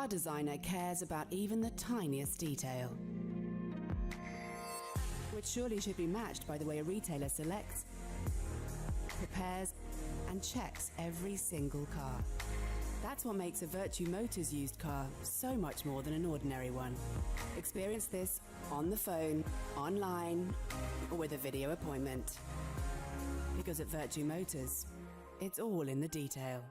car designer cares about even the tiniest detail, which surely should be matched by the way a retailer selects, prepares, and checks every single car. That's what makes a Vertu Motors used car so much more than an ordinary one. Experience this on the phone, online, or with a video appointment. Because at Vertu Motors, it's all in the detail.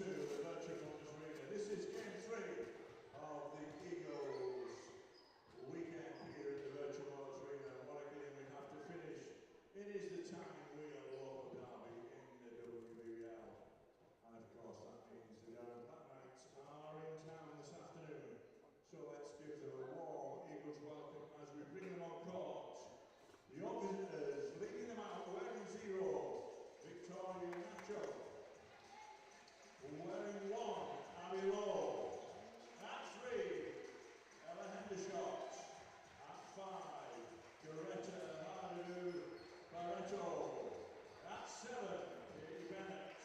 To the Vertu Palatinates. This is game 3 of the Eagles weekend here at the Vertu Palatinates. What a game we have to finish. It is the time wheel local derby in the WBBL. And of course that means the Durham Palatinates are in town this afternoon. So let's give them a warm Eagles welcome as we bring them on court. Your visitors leading them out wearing 0, Victoria Nacho. Wearing 1, Abby Lowe. At 3, Ella Hendershot. At 5, Doretta Hardu Barreto. At 7, Katie Bennett.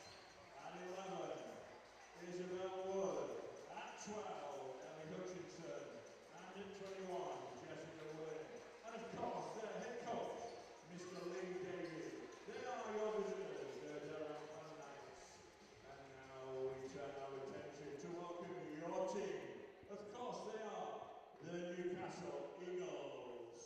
At 11, Isabel Wood. At 12, Ellie Hutchinson. And at 21, Jessica Wynn. And of course, their head coach, Mr. Lee Davies. They are your visitors, the Durham Palatinates. And now we turn our attention to welcome your team. Of course, they are the Newcastle Eagles.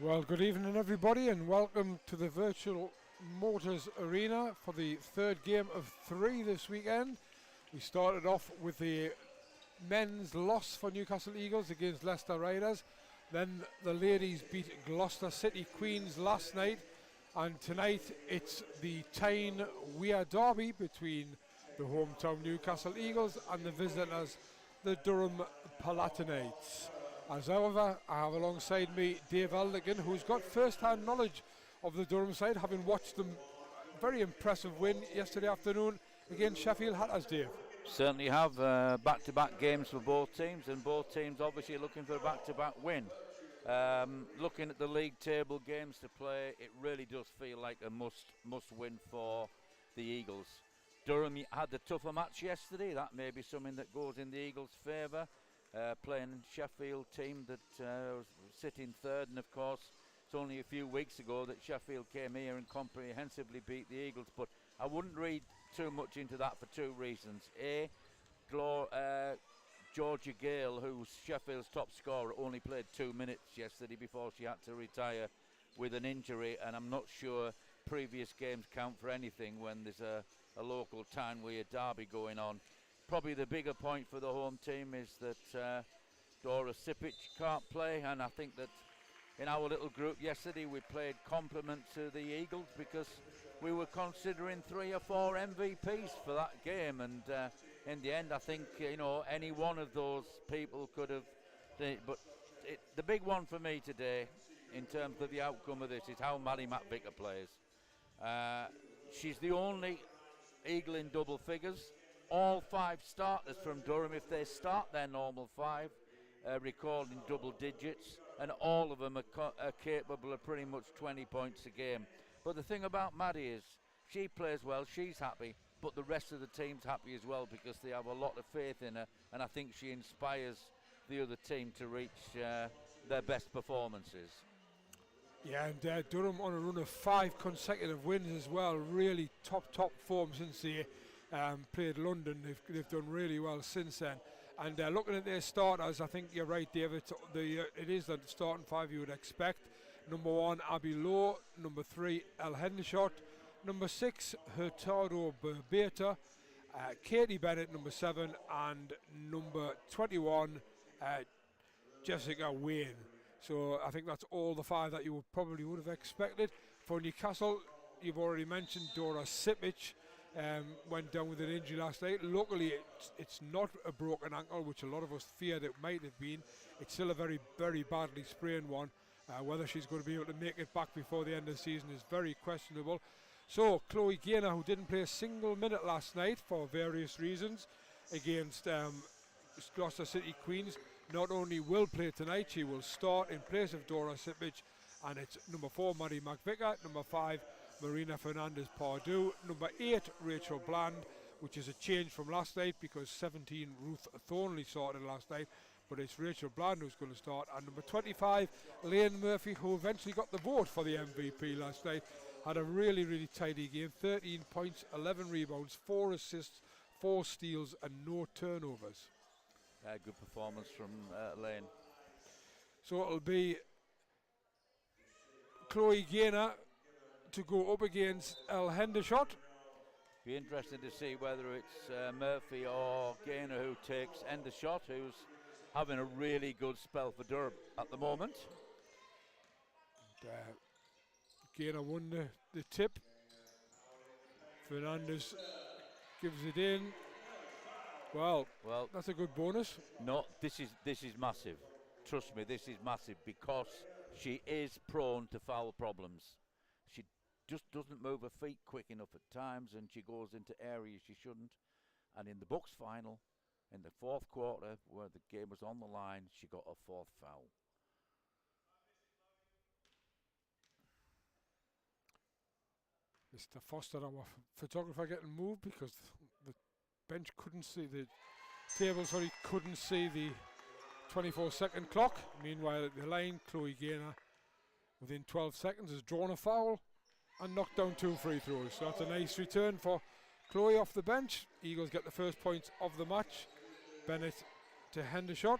Well, good evening everybody and welcome to the Virtual Motors Arena for the third game of 3 this weekend. We started off with the men's loss for Newcastle Eagles against Leicester Riders. Then the ladies beat Gloucester City Queens last night, and tonight it's the Tyne Weir derby between the hometown Newcastle Eagles and the visitors, the Durham Palatinates. As however, I have alongside me Dave Aldigan, who's got first-hand knowledge of the Durham side, having watched them very impressive win yesterday afternoon against Sheffield Hatters. Dave. Certainly have back-to-back games for both teams, and both teams obviously looking for a back-to-back win. Looking at the league table games to play, it really does feel like a must win for the Eagles. Durham had the tougher match yesterday. That may be something that goes in the Eagles' favour. Playing Sheffield team that was sitting third, and of course it's only a few weeks ago that Sheffield came here and comprehensively beat the Eagles. But I wouldn't read too much into that for two reasons. Georgia Gale, who's Sheffield's top scorer, only played 2 minutes yesterday before she had to retire with an injury, and I'm not sure previous games count for anything when there's a local Tyne Weir derby going on. Probably the bigger point for the home team is that Dora Sipic can't play, and I think that in our little group yesterday we played compliment to the Eagles because we were considering 3 or 4 MVPs for that game, and in the end I think any one of those people could have, but the big one for me today in terms of the outcome of this is how Maddie McVicker plays. She's the only Eagle in double figures. All 5 starters from Durham, if they start their normal 5, record in double digits, and all of them are capable of pretty much 20 points a game. But the thing about Maddie is she plays well, she's happy, but the rest of the team's happy as well because they have a lot of faith in her, and I think she inspires the other team to reach their best performances. Yeah, and Durham on a run of 5 consecutive wins as well. Really top form since they played London. They've done really well since then. And looking at their starters, I think you're right, David. It is the starting 5 you would expect. Number 1, Abby Lowe. Number 3, El Hendershot. Number 6, Hurtado Berbeta. Katie Bennett, number 7. And number 21, Jessica Wayne. So I think that's all the 5 that you probably would have expected. For Newcastle, you've already mentioned Dora Sipic. Went down with an injury last night. Luckily, it's not a broken ankle, which a lot of us feared it might have been. It's still a very, very badly sprained one. Whether she's going to be able to make it back before the end of the season is very questionable. So, Chloe Gaynor, who didn't play a single minute last night for various reasons against Gloucester City Queens, not only will play tonight, she will start in place of Dora Sipic, and it's number 4, Maddie McVicker, number 5, Marina Fernandez-Pardue, number 8, Rachel Bland, which is a change from last night because 17, Ruth Thornley started last night, but it's Rachel Bland who's going to start, and number 25, Lane Murphy, who eventually got the vote for the MVP last night, had a really, really tidy game, 13 points, 11 rebounds, 4 assists, 4 steals and no turnovers. Good performance from Lane. So it'll be Chloe Gaynor to go up against El Hendershot. Be interesting to see whether it's Murphy or Gaynor who takes Hendershot, who's having a really good spell for Durham at the moment. And, Gaynor won the tip. Fernandez gives it in. Well, that's a good bonus. No, this is massive. Trust me, this is massive because she is prone to foul problems. She just doesn't move her feet quick enough at times, and she goes into areas she shouldn't. And in the Bucks final, in the 4th quarter, where the game was on the line, she got a 4th foul. Mr. Foster, our photographer, getting moved because the bench couldn't see the table, sorry, couldn't see the 24-second clock. Meanwhile, at the line, Chloe Gaynor, within 12 seconds, has drawn a foul and knocked down 2 free throws. So that's a nice return for Chloe off the bench. Eagles get the first points of the match. Bennett to Hendershot.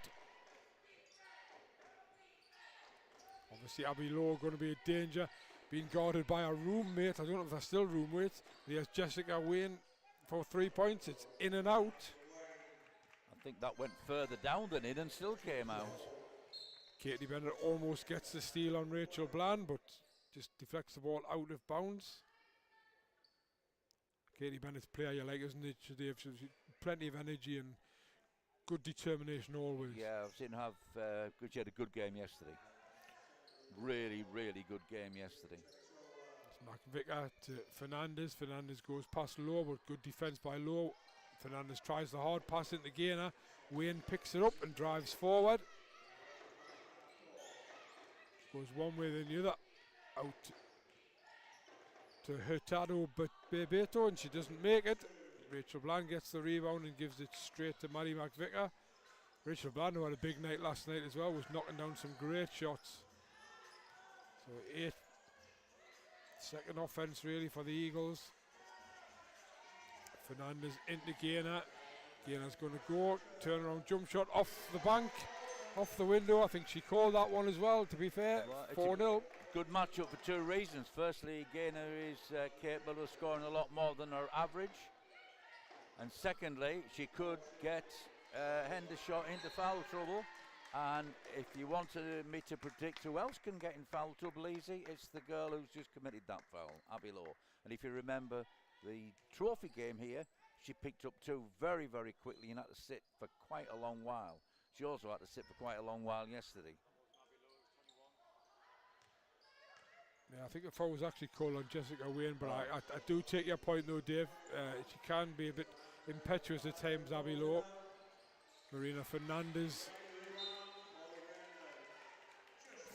Obviously Abbey Lowe going to be a danger, being guarded by a roommate. I don't know if they're still roommates. There's Jessica Wayne for 3 points. It's in and out. I think that went further down than in and still came out. Katie Bennett almost gets the steal on Rachel Bland, but just deflects the ball out of bounds. Katie Bennett's player you like, isn't it? She's plenty of energy and good determination always. Yeah, I've seen her have. She had a good game yesterday. Really, really good game yesterday. It's McVicker to Fernandez. Fernandez goes past Lowe, but good defence by Lowe. Fernandez tries the hard pass into Gainer. Wayne picks it up and drives forward. Goes one way then the other. Out to Hurtado but Bebeto, and she doesn't make it. Rachel Bland gets the rebound and gives it straight to Maddie McVicker. Rachel Bland, who had a big night last night as well, was knocking down some great shots. So 8. Second offense really for the Eagles. Fernandez into Gainer. Gainer's going to go. Turnaround jump shot off the bank, off the window. I think she called that one as well, to be fair. Well, 4-0. Good matchup for two reasons. Firstly, Gainer is capable of scoring a lot more than her average. And secondly, she could get Hendershot into foul trouble. And if you wanted me to predict who else can get in foul trouble easy, it's the girl who's just committed that foul, Abbey Lowe. And if you remember the trophy game here, she picked up 2 very, very quickly and had to sit for quite a long while. She also had to sit for quite a long while yesterday. Yeah, I think the foul was actually called on Jessica Wayne, but I do take your point though, Dave. She can be a bit impetuous at times, Abbey Lowe. Marina Fernandez.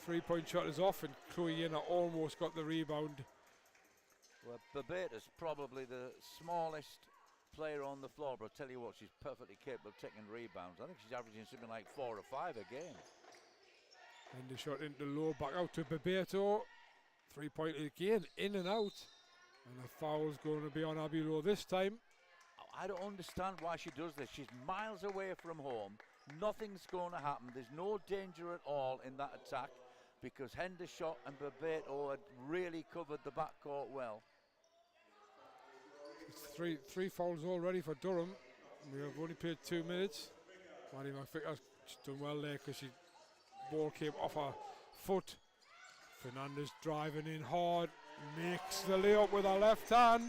3-point shot is off, and Chloe Yena almost got the rebound. Well, Babeta's probably the smallest player on the floor, but I'll tell you what, she's perfectly capable of taking rebounds. I think she's averaging something like 4 or 5 a game. And the shot into Lowe, back out to Bebeto. 3-point again, in and out. And the foul's going to be on Abbey Lowe this time. I don't understand why she does this. She's miles away from home. Nothing's going to happen. There's no danger at all in that attack because Hendershot and Bebeto had really covered the backcourt well. It's three fouls already for Durham. We have only played 2 minutes. Maddie McVicker's done well there because the ball came off her foot. Fernandez driving in hard, makes the layup with her left hand.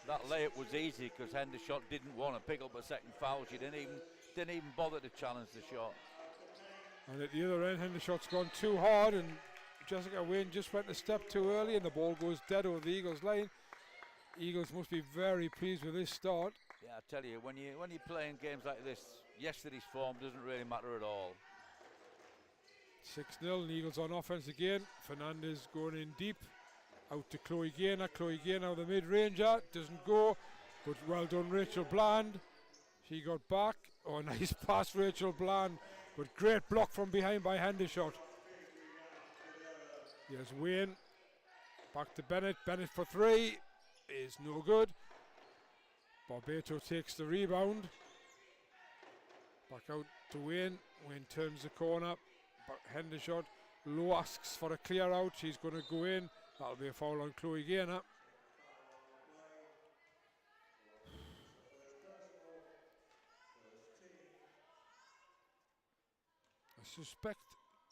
That layup was easy because Hendershot didn't want to pick up a second foul. She didn't even bother to challenge the shot. And at the other end, Hendershot's gone too hard, and Jessica Wayne just went a step too early, and the ball goes dead over the Eagles' line. Eagles must be very pleased with this start. Yeah, I tell you, when you're playing games like this, yesterday's form doesn't really matter at all. 6-0, and Eagles on offense again. Fernandez going in deep. Out to Chloe Gaynor. Chloe Gaynor, the mid-ranger. Doesn't go, but well done, Rachel Bland. She got back. Oh, nice pass, Rachel Bland. But great block from behind by Hendershot. Here's Wayne. Back to Bennett. Bennett for 3. Is no good. Barbato takes the rebound. Back out to Wayne. Wayne turns the corner. Hendershot. Lowe asks for a clear out. She's going to go in. That'll be a foul on Chloe Gaynor. I suspect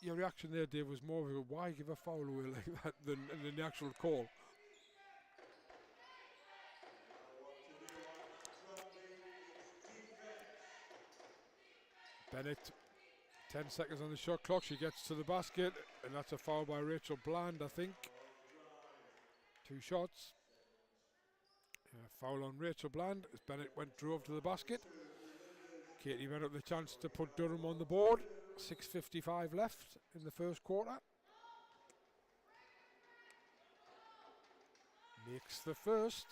your reaction there, Dave, was more of a why give a foul away like that than the actual call. Bennett, 10 seconds on the shot clock. She gets to the basket, and that's a foul by Rachel Bland, I think. 2 shots. Foul on Rachel Bland as Bennett drove to the basket. Katie Bennett the chance to put Durham on the board. 6:55 left in the first quarter. Makes the first.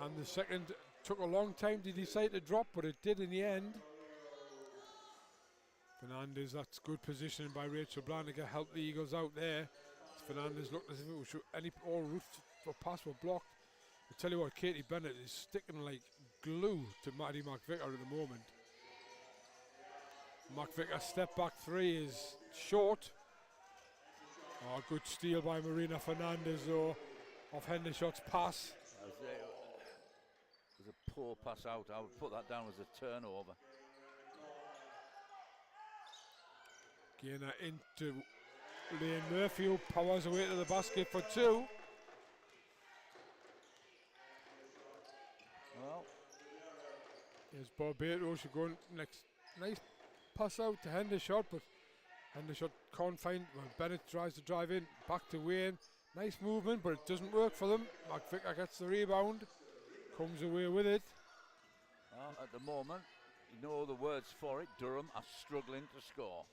And the second took a long time to decide to drop, but it did in the end. Fernandez, that's good positioning by Rachel Bland to help the Eagles out there. Fernandez looked as if it was all routes for pass were blocked. I tell you what, Katie Bennett is sticking like glue to Maddie McVicker at the moment. McVicker's step back three is short. Oh, good steal by Marina Fernandez though, off Hendershot's pass. It was a poor pass out. I would put that down as a turnover. Gainer into Lane Murphy, who powers away to the basket for two. Well, Here's Barbato, she's going next. Nice pass out to Hendershot, but Hendershot can't find. Well, Bennett tries to drive in, back to Wayne. Nice movement, but it doesn't work for them. McVicker gets the rebound, comes away with it. well, at the moment, you know the words for it. Durham are struggling to score.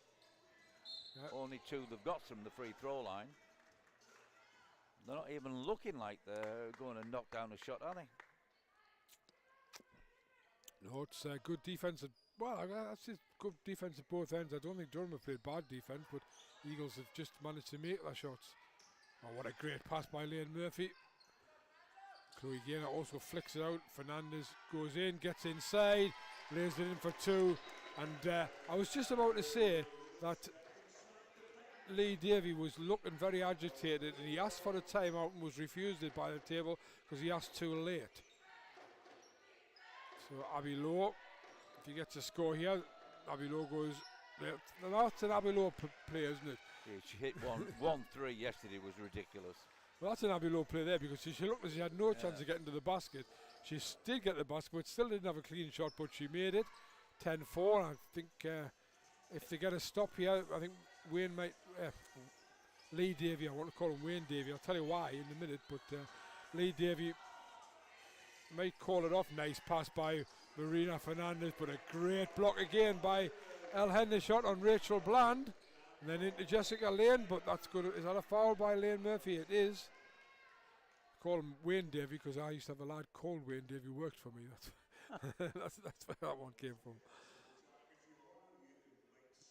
Yeah. Only two they've got from the free throw line. They're not even looking like they're going to knock down a shot, are they? No, it's good defense. Well, that's just good defense at both ends. I don't think Durham have played bad defense, but Eagles have just managed to make their shots. Oh, what a great pass by Lane Murphy. Chloe Gaynor also flicks it out. Fernandez goes in, gets inside, lays it in for two. And I was just about to say that Lee Davey was looking very agitated, and he asked for a timeout and was refused it by the table because he asked too late. So Abby Lowe, if he gets a score here, Abby Lowe goes. That's an Abby Lowe play, isn't it? Yeah, she hit 1-3 yesterday, was ridiculous. Well, that's an Abby Lowe play there because she looked as she had no chance of getting to the basket. She did get the basket, but still didn't have a clean shot, but she made it. 10-4. I think if they get a stop here, I think Wayne might. Lee Davey, I want to call him Wayne Davey. I'll tell you why in a minute, but Lee Davey might call it off. Nice pass by Marina Fernandez, but a great block again by El Hendershot on Rachel Bland. And then into Jessica Lane, but that's good. Is that a foul by Lane Murphy? It is. I call him Wayne Davey because I used to have a lad called Wayne Davey who worked for me. That's where that one came from.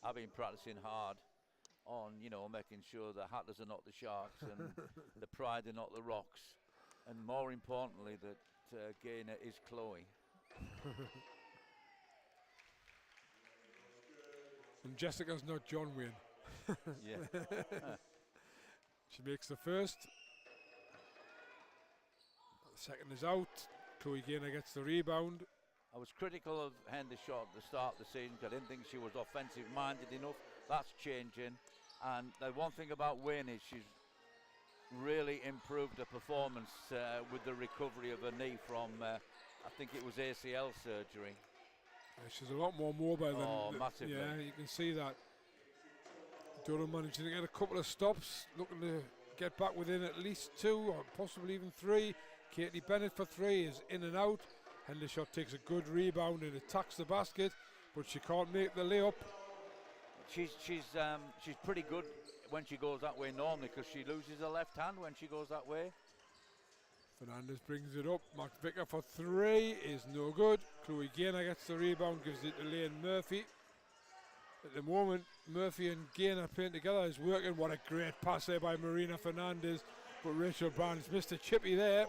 I've been practicing hard on, making sure the Hatters are not the Sharks and the Pride are not the Rocks. And more importantly, that Gaynor is Chloe. And Jessica's not John Wayne. Yeah. She makes the first. The second is out. Chloe Gaynor gets the rebound. I was critical of Hendershot at the start of the season. I didn't think she was offensive minded enough. That's changing. And the one thing about Wayne is she's really improved her performance with the recovery of her knee from, I think it was ACL surgery. She's a lot more mobile than. Massively. Yeah, you can see that. Durham managing to get a couple of stops, looking to get back within at least two or possibly even three. Katie Bennett for three is in and out. Hendershot takes a good rebound and attacks the basket, but she can't make the layup. She's pretty good when she goes that way normally because she loses her left hand when she goes that way. Fernandez brings it up. McVicker for three is no good. Chloe Gaynor gets the rebound, gives it to Lane Murphy. At the moment, Murphy and Gaynor playing together is working. What a great pass there by Marina Fernandez, but Rachel Brown's missed a chippy there.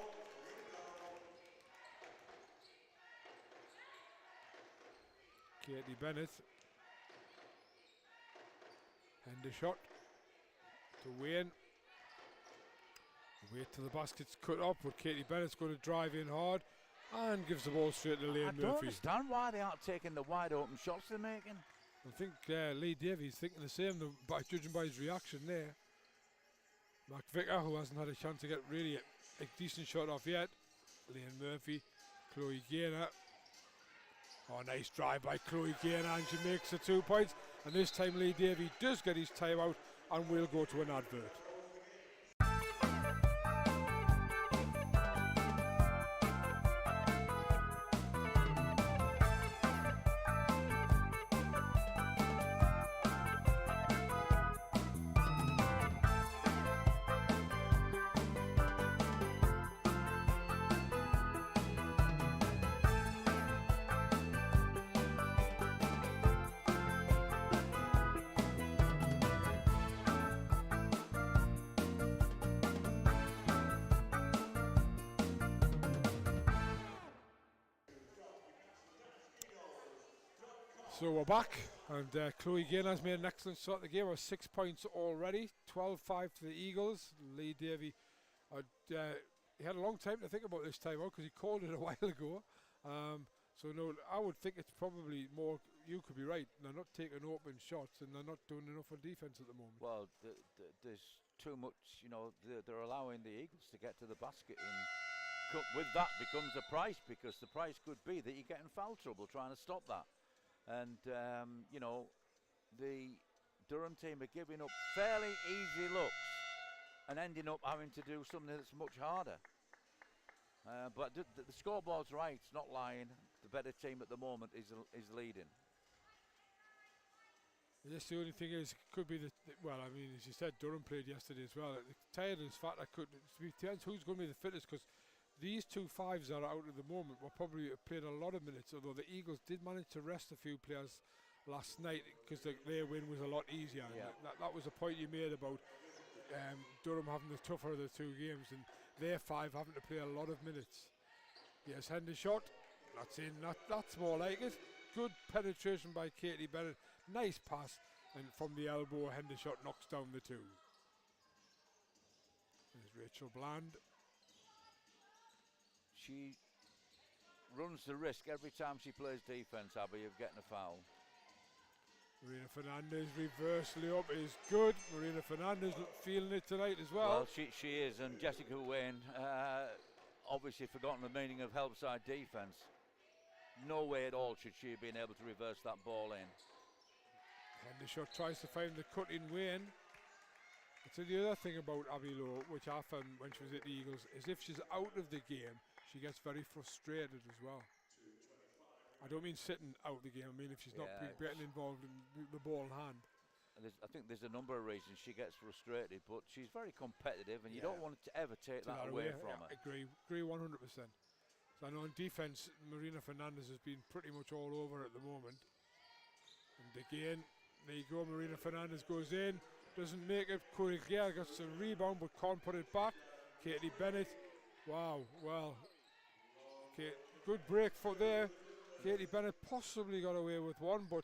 Katie Bennett. Hendershot to Wayne. Wait till the basket's cut up, but Katie Bennett's going to drive in hard and gives the ball straight to Lane Murphy. I don't understand why they aren't taking the wide open shots they're making. I think Lee Davies thinking the same, judging by his reaction there. McVicker, who hasn't had a chance to get really a decent shot off yet. Lane Murphy, Chloe Gaynor. Oh, nice drive by Chloe Gaynor, and she makes the 2 points. And this time Lee Davey does get his timeout and will go to an advert. So we're back, and Chloe Gaynor has made an excellent start to the game. 6 points already, 12-5 to the Eagles. Lee Davey, he had a long time to think about this time out because he called it a while ago. So no, I would think it's probably more, you could be right, they're not taking open shots and they're not doing enough on defence at the moment. Well, there's too much, they're allowing the Eagles to get to the basket, and with that becomes a price, because the price could be that you get in foul trouble trying to stop that. And, the Durham team are giving up fairly easy looks and ending up having to do something that's much harder. But the scoreboard's right, it's not lying. The better team at the moment is leading. Yes, the only thing is, could be well, I mean, as you said, Durham played yesterday as well. The tiredness factor could, it depends who's going to be the fittest, because these 2 fives that are out at the moment will probably have played a lot of minutes, although the Eagles did manage to rest a few players last night because their win was a lot easier. Yeah. That was the point you made about Durham having the tougher of the 2 games, and their 5 having to play a lot of minutes. Yes, Hendershot, that's in, that's more like it. Good penetration by Katie Bennett, nice pass, and from the elbow Hendershot knocks down the 2. There's Rachel Bland. She runs the risk every time she plays defence, Abby, of getting a foul. Marina Fernandez reverse layup is good. Marina Fernandez feeling it tonight as well. Well, she is, and Jessica Wayne obviously forgotten the meaning of help side defence. No way at all should she have been able to reverse that ball in. Hendershot tries to find the cut in Wayne. It's the other thing about Abby Lowe, which I found when she was at the Eagles, is if she's out of the game, she gets very frustrated as well. I don't mean sitting out of the game, I mean if she's not getting involved in the ball in hand. I think there's a number of reasons she gets frustrated, but she's very competitive, and you don't want to ever take that away from her. Agree 100%. So I know in defence, Marina Fernandez has been pretty much all over at the moment. And again, there you go, Marina Fernandez goes in, doesn't make it. Corey Gale gets a rebound but can't put it back. Katie Bennett, wow, well, okay, good break for there. Katie Bennett possibly got away with one, but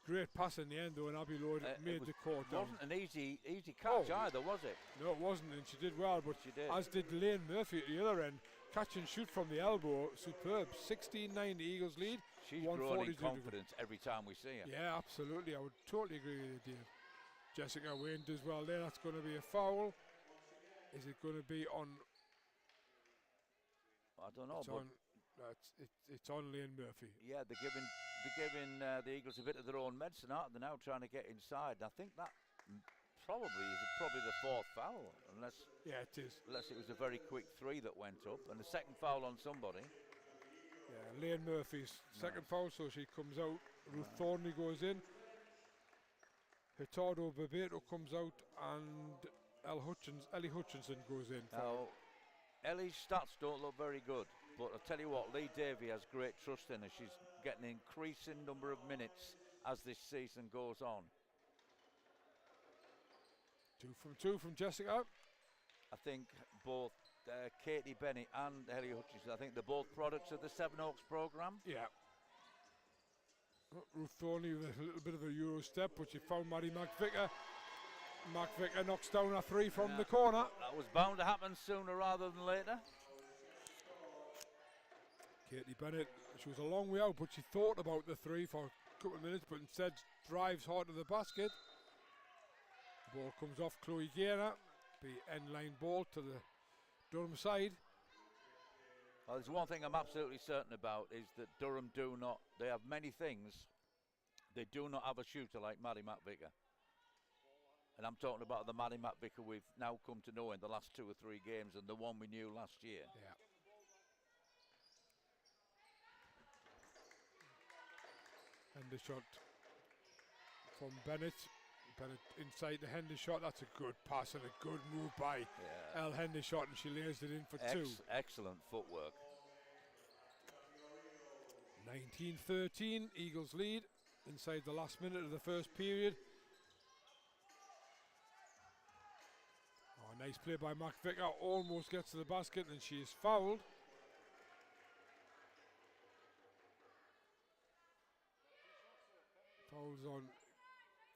great pass in the end though, and Abby Lloyd made the court down. It wasn't an easy catch either, was it? No, it wasn't, and she did well, but she did. As did Lane Murphy at the other end. Catch and shoot from the elbow, superb. 16-9 the Eagles lead. She's growing in confidence every time we see her. Yeah, absolutely. I would totally agree with you, Dave. Jessica Wayne does well there. That's going to be a foul. Is it going to be on? I don't know. It's on Lane Murphy. Yeah, they're giving the Eagles a bit of their own medicine, aren't they? Now trying to get inside. And I think that probably the 4th foul, unless it is. Unless it was a very quick 3 that went up, and the 2nd foul on somebody. Yeah, Lane Murphy's second foul, so she comes out. Ruth Thornley goes in. Hurtado Bebeto comes out, and Ellie Hutchinson goes in. Now, Ellie's stats don't look very good, but I'll tell you what, Lee Davey has great trust in her. She's getting an increasing number of minutes as this season goes on. 2 from 2 from Jessica. I think both Katie Bennett and Ellie Hutchinson, I think they're both products of the Seven Oaks programme. Yeah. Ruth Thornley with a little bit of a Euro step, but she found Maddie McVicker. McVicker knocks down a 3 from the corner. That was bound to happen sooner rather than later. Katie Bennett, she was a long way out, but she thought about the 3 for a couple of minutes, but instead drives hard to the basket. The ball comes off Chloe Gaynor. Be end line ball to the Durham side. Well, there's one thing I'm absolutely certain about, is that Durham they have many things. They do not have a shooter like Maddie McVicker. And I'm talking about the Maddie McVicker we've now come to know in the last 2 or 3 games, and the one we knew last year. Yeah. And the shot from Bennett. Bennett inside the Hendershot. That's a good pass and a good move by Elle Hendershot, and she lays it in for 2. Excellent footwork. 19-13, Eagles lead inside the last minute of the first period. Oh, nice play by McVicker. Almost gets to the basket, and she is fouled. Fouls on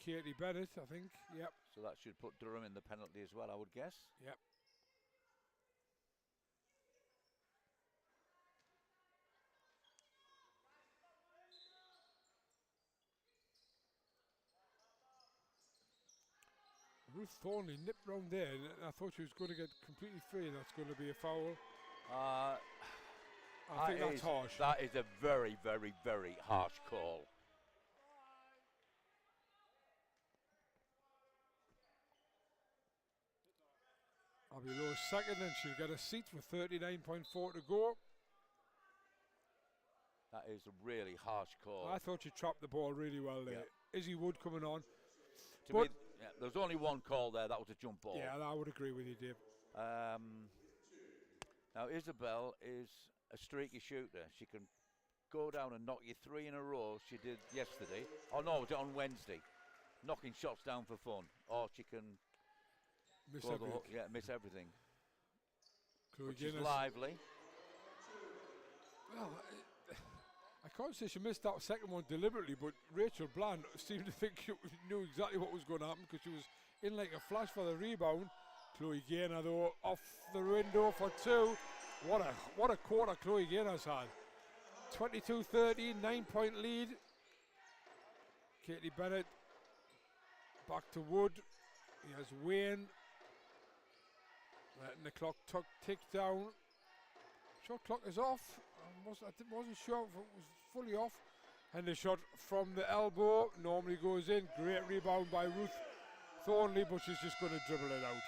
Katie Bennett, I think. Yep. So that should put Durham in the penalty as well, I would guess. Yep. Ruth Thornley nipped round there, and I thought she was going to get completely free, and that's going to be a foul. I think that's harsh. That is a very, very, very harsh call. Abby Lowe's second, and she'll get a seat with 39.4 to go. That is a really harsh call. I thought she trapped the ball really well there. Yeah. Izzy Wood coming on. To me, yeah, there's only one call there. That was a jump ball. Yeah, I would agree with you, Dave. Now, Isabel is a streaky shooter. She can go down and knock you 3 in a row. She did yesterday. Oh, no, it was on Wednesday. Knocking shots down for fun. Or she can miss everything. Miss everything. Which is lively. Well, I can't say she missed that second one deliberately, but Rachel Bland seemed to think she knew exactly what was going to happen because she was in like a flash for the rebound. Chloe Gaynor, though, off the window for 2. What a quarter Chloe Gaynor's had. 22-13, 9-point lead. Katie Bennett back to Wood. Here's Wayne. Letting the clock tick down. Shot clock is off. I wasn't sure if it was fully off. And the shot from the elbow normally goes in. Great rebound by Ruth Thornley, but she's just going to dribble it out.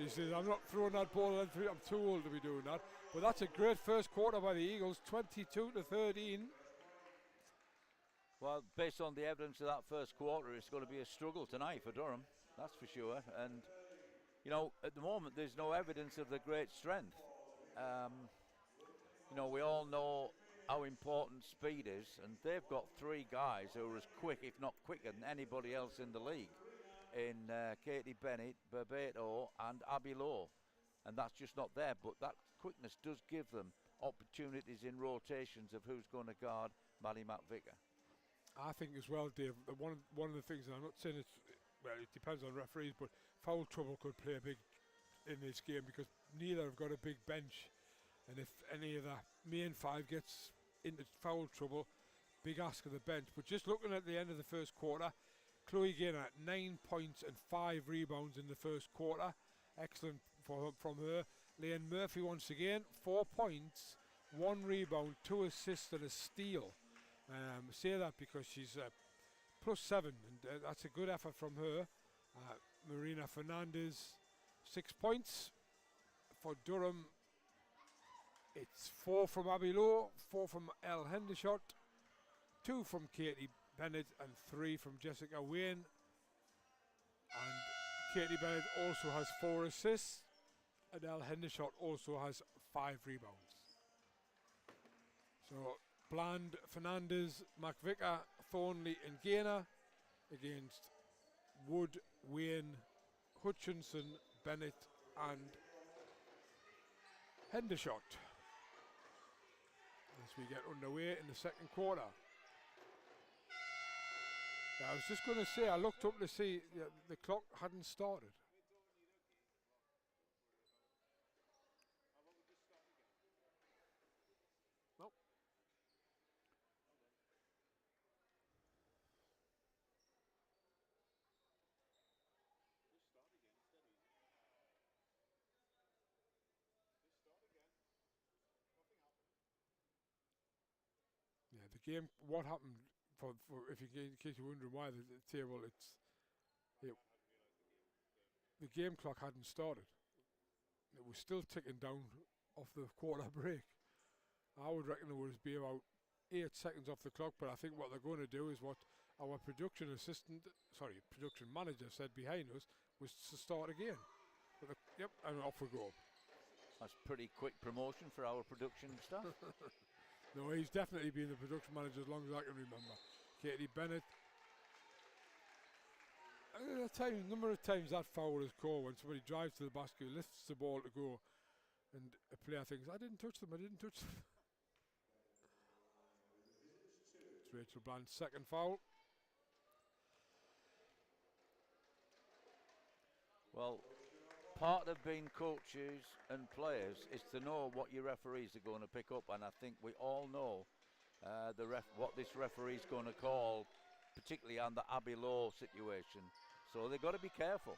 She says, I'm not throwing that ball in 3. I'm too old to be doing that. But that's a great first quarter by the Eagles, 22-13. Well, based on the evidence of that first quarter, it's going to be a struggle tonight for Durham. That's for sure. And, you know, at the moment, there's no evidence of the great strength. You know, we all know how important speed is, and they've got 3 guys who are as quick, if not quicker, than anybody else in the league. In Katie Bennett, Barbato, and Abby Lowe. And that's just not there, but that quickness does give them opportunities in rotations of who's going to guard Maddie McVicker. I think as well, Dave, one of the things, and I'm not saying it's, well, it depends on referees, but foul trouble could play a big in this game because neither have got a big bench. And if any of the main 5 gets into foul trouble, big ask of the bench. But just looking at the end of the first quarter, Chloe Gaynor at 9 points and 5 rebounds in the first quarter. Excellent from her. Leanne Murphy once again, 4 points, 1 rebound, 2 assists and a steal. Say that because she's +7, and that's a good effort from her. Marina Fernandez, 6 points. For Durham, it's 4 from Abby Lowe, 4 from Elle Hendershot, 2 from Katie Bennett, and 3 from Jessica Wayne. And Katie Bennett also has 4 assists, and Elle Hendershot also has 5 rebounds. So Bland, Fernandez, McVicker, Thornley, and Gaynor against Wood, Wayne, Hutchinson, Bennett, and Hendershot. As we get underway in the second quarter. I was just going to say, I looked up to see the clock hadn't started. Nope. Yeah, the game, what happened, for if you, in case you're wondering why the table, the game clock hadn't started. It was still ticking down off the quarter break. I would reckon there would be about 8 seconds off the clock, but I think what they're going to do is what our production manager said behind us was to start again. But yep, and off we go. That's pretty quick promotion for our production staff. No, he's definitely been the production manager as long as I can remember. Katie Bennett. A number of times that foul is called when somebody drives to the basket, lifts the ball to go, and a player thinks, I didn't touch them. It's Rachel Bland's second foul. Well, part of being coaches and players is to know what your referees are going to pick up, and I think we all know what this referee's going to call, particularly on the Abbey Law situation. So they've got to be careful.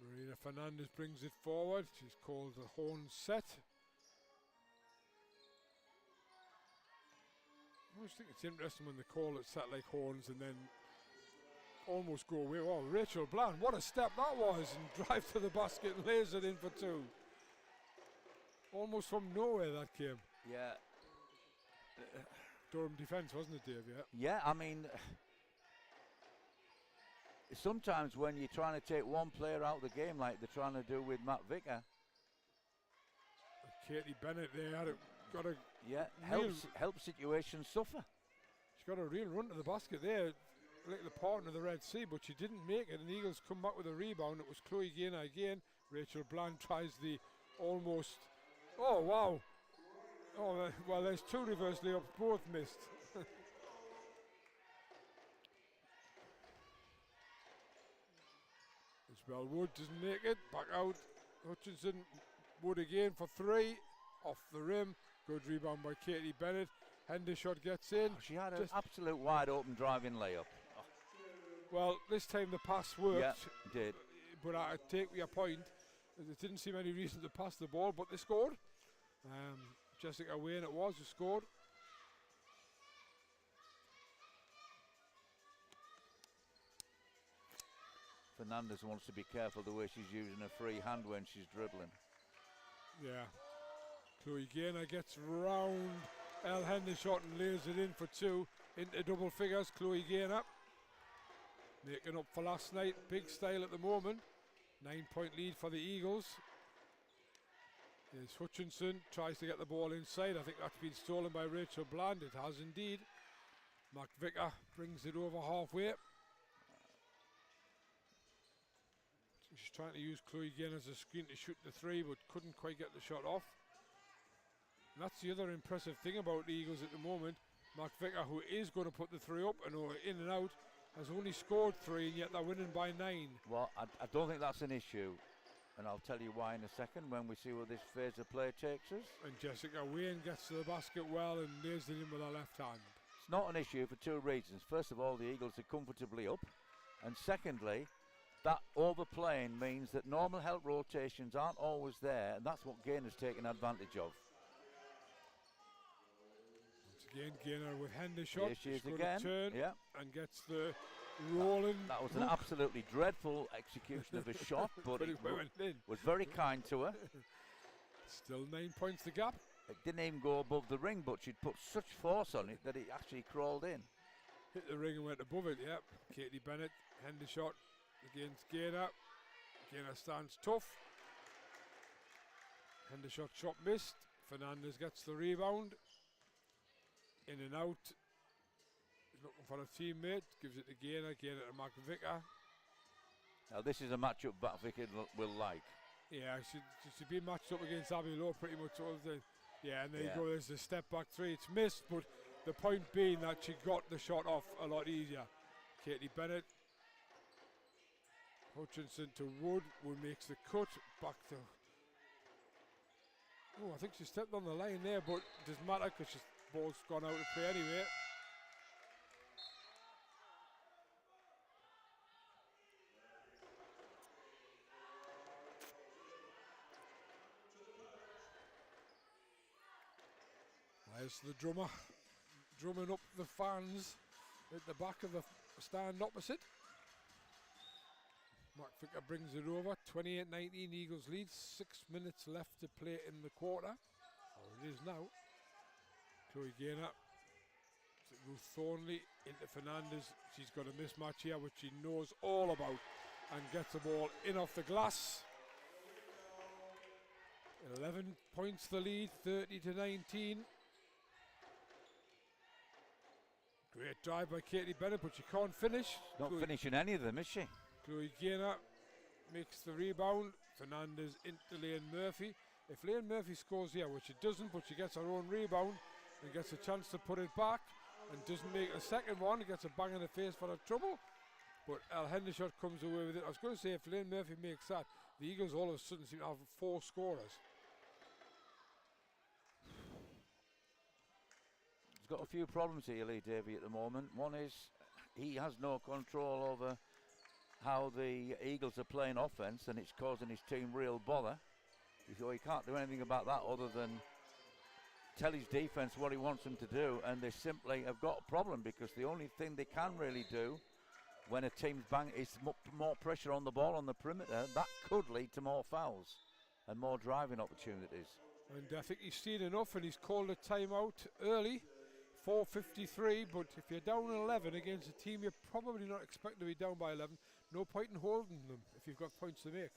Marina Fernandez brings it forward. She's called the horn set. I always think it's interesting when they call it set like horns and then almost go away. Oh, Rachel Bland, what a step that was, and drive to the basket and lays it in for two. Almost from nowhere that came. Yeah. Durham defence, wasn't it, Dave? Yeah. Yeah, I mean, sometimes when you're trying to take one player out of the game like they're trying to do with Matt Vicker. Katie Bennett there got a help situations suffer. She's got a real run to the basket there, like the partner of the Red Sea, but she didn't make it, and the Eagles come back with a rebound. It was Chloe Gaynor again. Rachel Bland tries the almost. Oh, wow. Oh, well, there's two reverse layups, both missed. Isabel Wood doesn't make it. Back out. Hutchinson. Wood again for three. Off the rim. Good rebound by Katie Bennett. Hendershot gets in. Oh, she had an absolute wide open driving layup. Oh. Well, this time the pass worked. Yeah, it did. But I take your point. There didn't seem any reason to pass the ball, but they scored. Jessica Wayne it was who scored. Fernandez wants to be careful the way she's using her free hand when she's dribbling. Yeah. Chloe Gaynor gets round Elle Hendershot and lays it in for two into double figures. Chloe Gaynor making up for last night. Big style at the moment. 9-point lead for the Eagles. Here's Hutchinson, tries to get the ball inside. I think that's been stolen by Rachel Bland. It has indeed. Mark Vicker brings it over halfway. She's trying to use Chloe Gaynor as a screen to shoot the three, but couldn't quite get the shot off. And that's the other impressive thing about the Eagles at the moment. Mark Vicker, who is going to put the three up and in and out, has only scored three, and yet they're winning by 9. Well, I don't think that's an issue. And I'll tell you why in a second when we see where this phase of play takes us. And Jessica Wayne gets to the basket well and lays it in with her left hand. It's not an issue for two reasons. First of all, the Eagles are comfortably up. And secondly, that overplaying means that normal help rotations aren't always there, and that's what Gaynor's taken advantage of. Once again, Gaynor with Hendershot. Here she is again. Turn yeah. And gets the rolling. That was an absolutely dreadful execution of a shot, but it was very kind to her. Still 9 points the gap. It didn't even go above the ring, but she'd put such force on it that it actually crawled in. Hit the ring and went above it, yep. Katie Bennett, Hendershot against Gaynor. Gaynor stands tough. Hendershot shot missed. Fernandez gets the rebound. In and out. Looking for a teammate, gives it to Gaynor, Gaynor to Mark Vicker. Now this is a matchup Mark Vicker will like. Yeah, she'd be matched up against Abbey Law pretty much all the time. Yeah, and there you go, there's the step back three. It's missed, but the point being that she got the shot off a lot easier. Katie Bennett. Hutchinson to Wood. Wood makes the cut. Back to... Oh, I think she stepped on the line there, but it doesn't matter because the ball's gone out of play anyway. There's the drummer drumming up the fans at the back of the stand opposite. Mark Vicker brings it over. 28-19 Eagles lead. 6 minutes left to play in the quarter. Or it is now. Chloe Gaynor. Ruth Thornley into Fernandez. She's got a mismatch here which she knows all about and gets the ball in off the glass. 11 points the lead. 30-19. Great drive by Katie Bennett, but she can't finish. Not finishing any of them, is she? Chloe Gaynor makes the rebound. Fernandez into Lane Murphy. If Lane Murphy scores here, which she doesn't, but she gets her own rebound and gets a chance to put it back and doesn't make a second one, gets a bang in the face for her trouble. But Al Hendershot comes away with it. I was going to say, if Lane Murphy makes that, the Eagles all of a sudden seem to have 4 scorers. He's got a few problems here, Lee Davey, at the moment. One is he has no control over how the Eagles are playing offense, and it's causing his team real bother. So he can't do anything about that other than tell his defense what he wants them to do, and they simply have got a problem, because the only thing they can really do when a team's bang is more pressure on the ball on the perimeter. That could lead to more fouls and more driving opportunities. And I think he's seen enough, and he's called a timeout early. 4:53, but if you're down 11 against a team you're probably not expecting to be down by 11, no point in holding them if you've got points to make.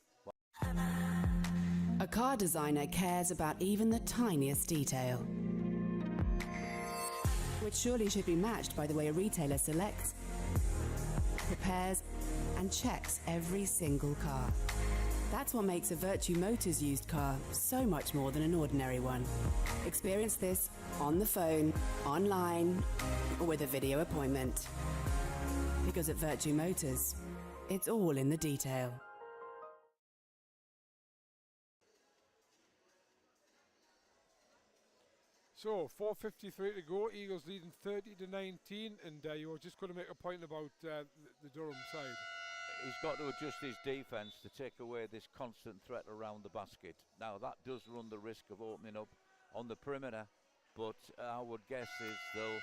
A car designer cares about even the tiniest detail, which surely should be matched by the way a retailer selects, prepares, and checks every single car. That's what makes a Vertu Motors used car so much more than an ordinary one. Experience this on the phone, online, or with a video appointment. Because at Vertu Motors, it's all in the detail. So 4:53 to go, Eagles leading 30-19, and you were just going to make a point about the Durham side. He's got to adjust his defence to take away this constant threat around the basket. Now that does run the risk of opening up on the perimeter, but I would guess is they'll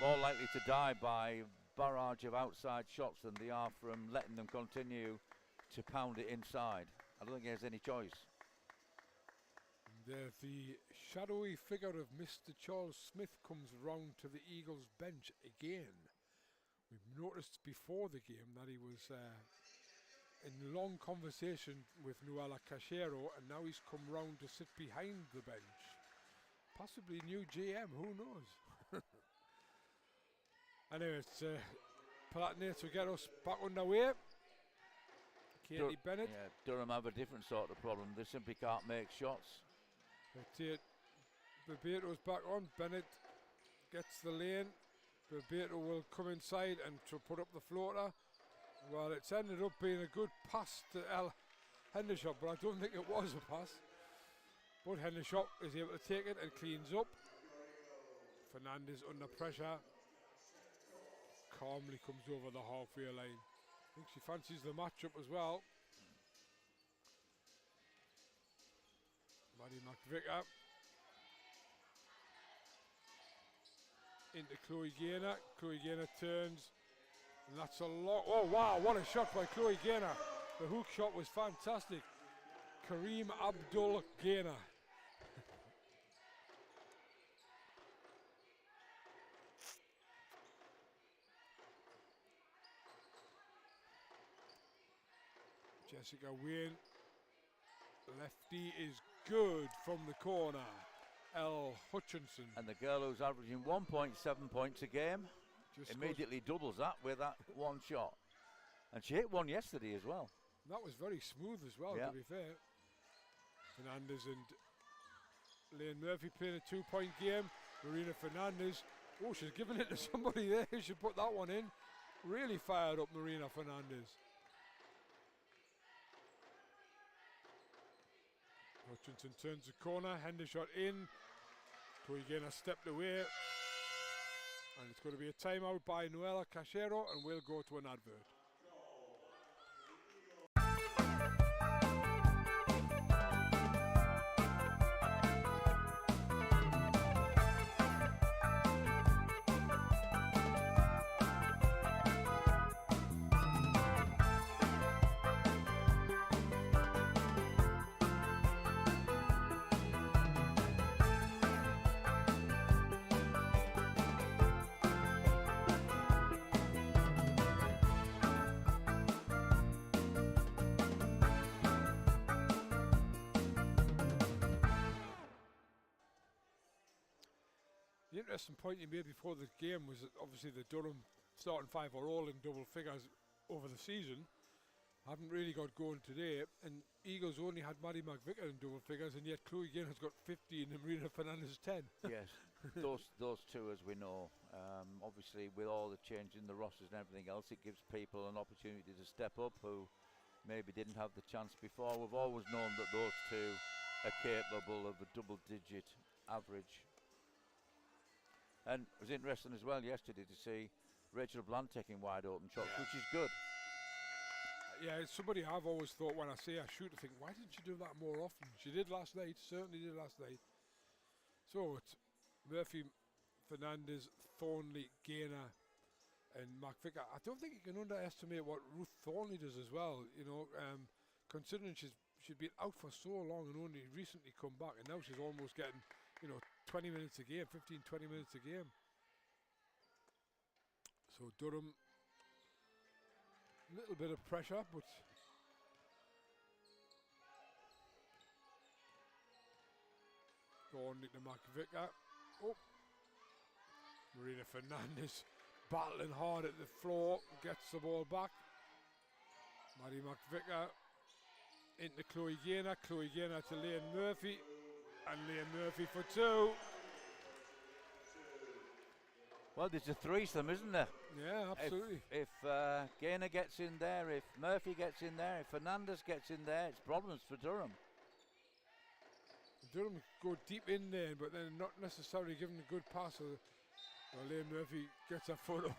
more likely to die by barrage of outside shots than they are from letting them continue to pound it inside. I don't think he has any choice. The shadowy figure of Mr. Charles Smith comes round to the Eagles bench again. We've noticed before the game that he was in long conversation with Noella Cachero, and now he's come round to sit behind the bench. Possibly new GM, who knows? Anyway, it's Palatinates will get us back underway. Katie Bennett. Yeah, Durham have a different sort of problem. They simply can't make shots. Bebeto's back on. Bennett gets the lane. Bebeto will come inside and to put up the floater. Well, it's ended up being a good pass to Al Hendershot, but I don't think it was a pass. But Hendershot is able to take it and cleans up. Fernandez under pressure. Calmly comes over the halfway line. I think she fancies the matchup as well. Maddie McVicker into Chloe Gaynor. Chloe Gaynor turns, and that's a lot. Oh wow, what a shot by Chloe Gaynor. The hook shot was fantastic. Kareem Abdul Gaynor. Jessica Wayne, lefty is good from the corner. Elle Hutchinson. And the girl who's averaging 1.7 points a game just immediately doubles that with that one shot. And she hit one yesterday as well. That was very smooth as well, to be fair. Fernandez and Lane Murphy playing a 2-point game. Marina Fernandez, oh, she's giving it to somebody there who should put that one in. Really fired up Marina Fernandez. Hutchinson turns the corner, Hendershot in. Chloe Gaynor stepped away. And it's going to be a timeout by Noella Cachero, and we'll go to an advert. The interesting point you made before the game was that obviously the Durham starting five are all in double figures over the season. haven't really got going today, and Eagles only had Maddie McVicker in double figures, and yet Chloe Gaynor has got 15 and Marina Fernandez 10. Yes, those two, as we know, obviously with all the change in the rosters and everything else, it gives people an opportunity to step up who maybe didn't have the chance before. We've always known that those two are capable of a double-digit average. And it was interesting as well yesterday to see Rachel Bland taking wide open shots, which is good. Yeah, it's somebody I've always thought when I say I shoot, I think, why didn't she do that more often? She did last night, certainly did last night. So it's Murphy, Fernandez, Thornley, Gaynor, and McVicker. I don't think you can underestimate what Ruth Thornley does as well. You know, considering she'd been out for so long and only recently come back, and now she's almost getting, 20 minutes a game, 15, 20 minutes a game. So Durham, a little bit of pressure, but Thornley to McVicker. Oh, Marina Fernandez battling hard at the floor, gets the ball back. Maddie McVicker into Chloe Gaynor to Lane Murphy, and Lane Murphy for two. Well, there's a threesome, isn't there? Yeah, absolutely. If Gaynor gets in there, if Murphy gets in there, if Fernandez gets in there, it's problems for Durham. Durham go deep in there, but then not necessarily giving a good pass. Well, Lane Murphy gets her foot up.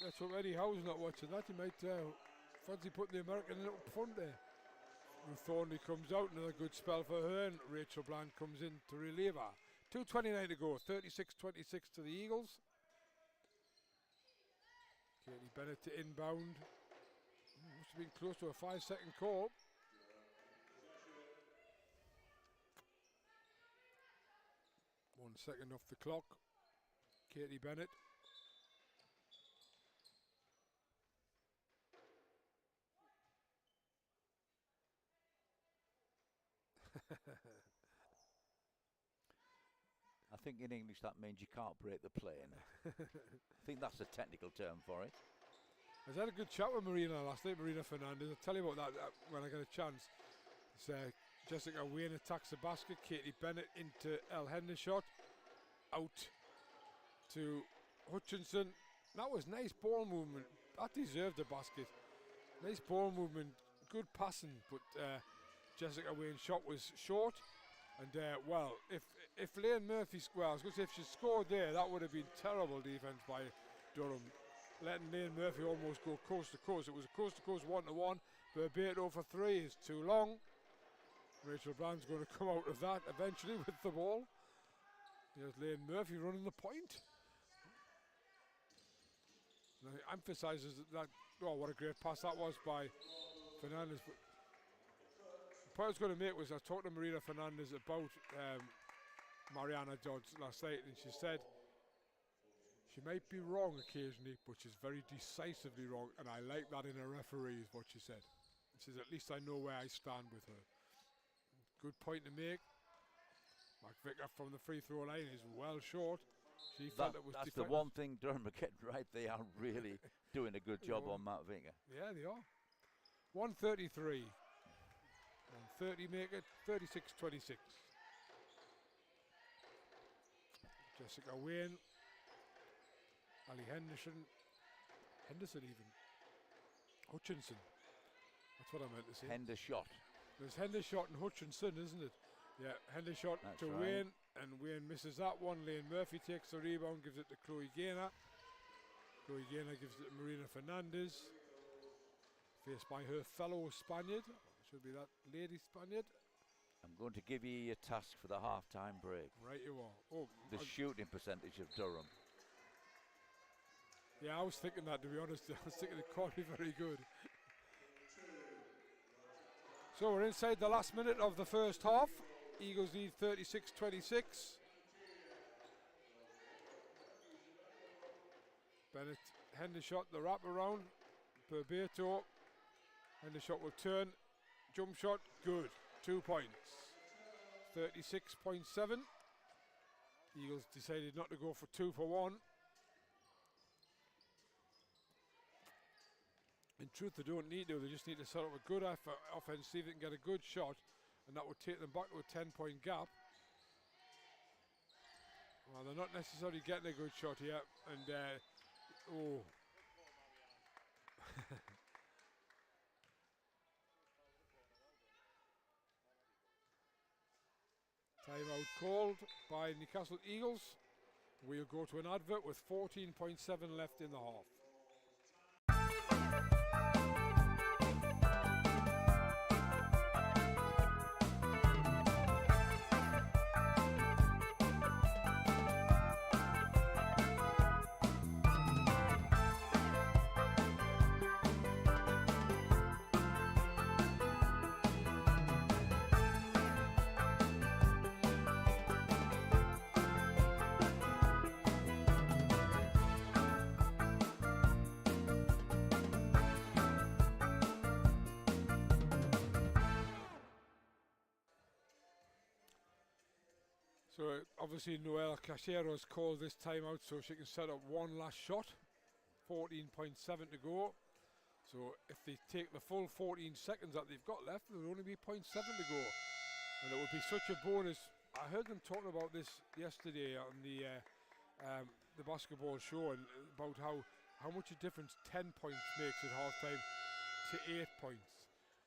That's what Eddie Howe's not watching that. He might fancy putting the American up front there. Ruth Thornley comes out, another good spell for her, and Rachel Bland comes in to relieve her. 2:29 to go, 36-26 to the Eagles. Katie Bennett to inbound. Must have been close to a 5-second call. One second off the clock. Katie Bennett. I think in English that means you can't break the plane. I think that's a technical term for it. I had a good chat with Marina last night, Marina Fernandez. I'll tell you about that when I get a chance. It's, Jessica Wayne attacks the basket. Katie Bennett into El Hendershot. Out to Hutchinson. That was nice ball movement. That deserved a basket. Nice ball movement. Good passing, but Jessica Wayne's shot was short. And well, if Lane Murphy, I was going to say if she scored there, that would have been terrible defense by Durham. Letting Lane Murphy almost go coast to coast. It was a coast to coast 1-to-1. Berbato for three is too long. Rachel Bland's going to come out of that eventually with the ball. There's Lane Murphy running the point. Now he emphasises that, oh, what a great pass that was by Fernandez. But the point I was going to make was I talked to Marina Fernandez about Mariana Dodds last night, and she said she might be wrong occasionally, but she's very decisively wrong, and I like that in a referee, is what she said. She says, at least I know where I stand with her. Good point to make. McVicker from the free throw line is well short. She felt it was that's the one thing Durham are getting right. They are really doing a good job on McVicker. Yeah, they are. 133. 130 make it, 36-26. Jessica Wayne. Ali Henderson even. Hutchinson. That's what I meant to say. Hendershot. There's Hendershot and Hutchinson, isn't it? Yeah, Hendershot That's to right. Wayne, and Wayne misses that one. Lane Murphy takes the rebound, gives it to Chloe Gaynor. Chloe Gaynor gives it to Marina Fernandez. Faced by her fellow Spaniard. Should be that lady Spaniard. I'm going to give you a task for the half-time break. Right you are. Oh, The shooting percentage of Durham. yeah, I was thinking that, to be honest. I was thinking it can't be very good. So we're inside the last minute of the first half. Eagles lead 36-26. Bennett, Hendershot, the wraparound. Berbato. Hendershot will turn. Jump shot, good. 2 points. 36.7. Eagles decided not to go for 2 for 1. truth, they don't need to. They just need to set up a good offense, see if they can get a good shot, and that would take them back to a 10-point gap. Well, they're not necessarily getting a good shot here, and oh. Timeout called by Newcastle Eagles. We'll go to an advert with 14.7 left in the half. So obviously Noelle Cachero's called this timeout so she can set up one last shot. 14.7 to go. So if they take the full 14 seconds that they've got left, there will only be 0.7 to go. And it would be such a bonus. I heard them talking about this yesterday on the basketball show, and about how much a difference 10 points makes at halftime to 8 points.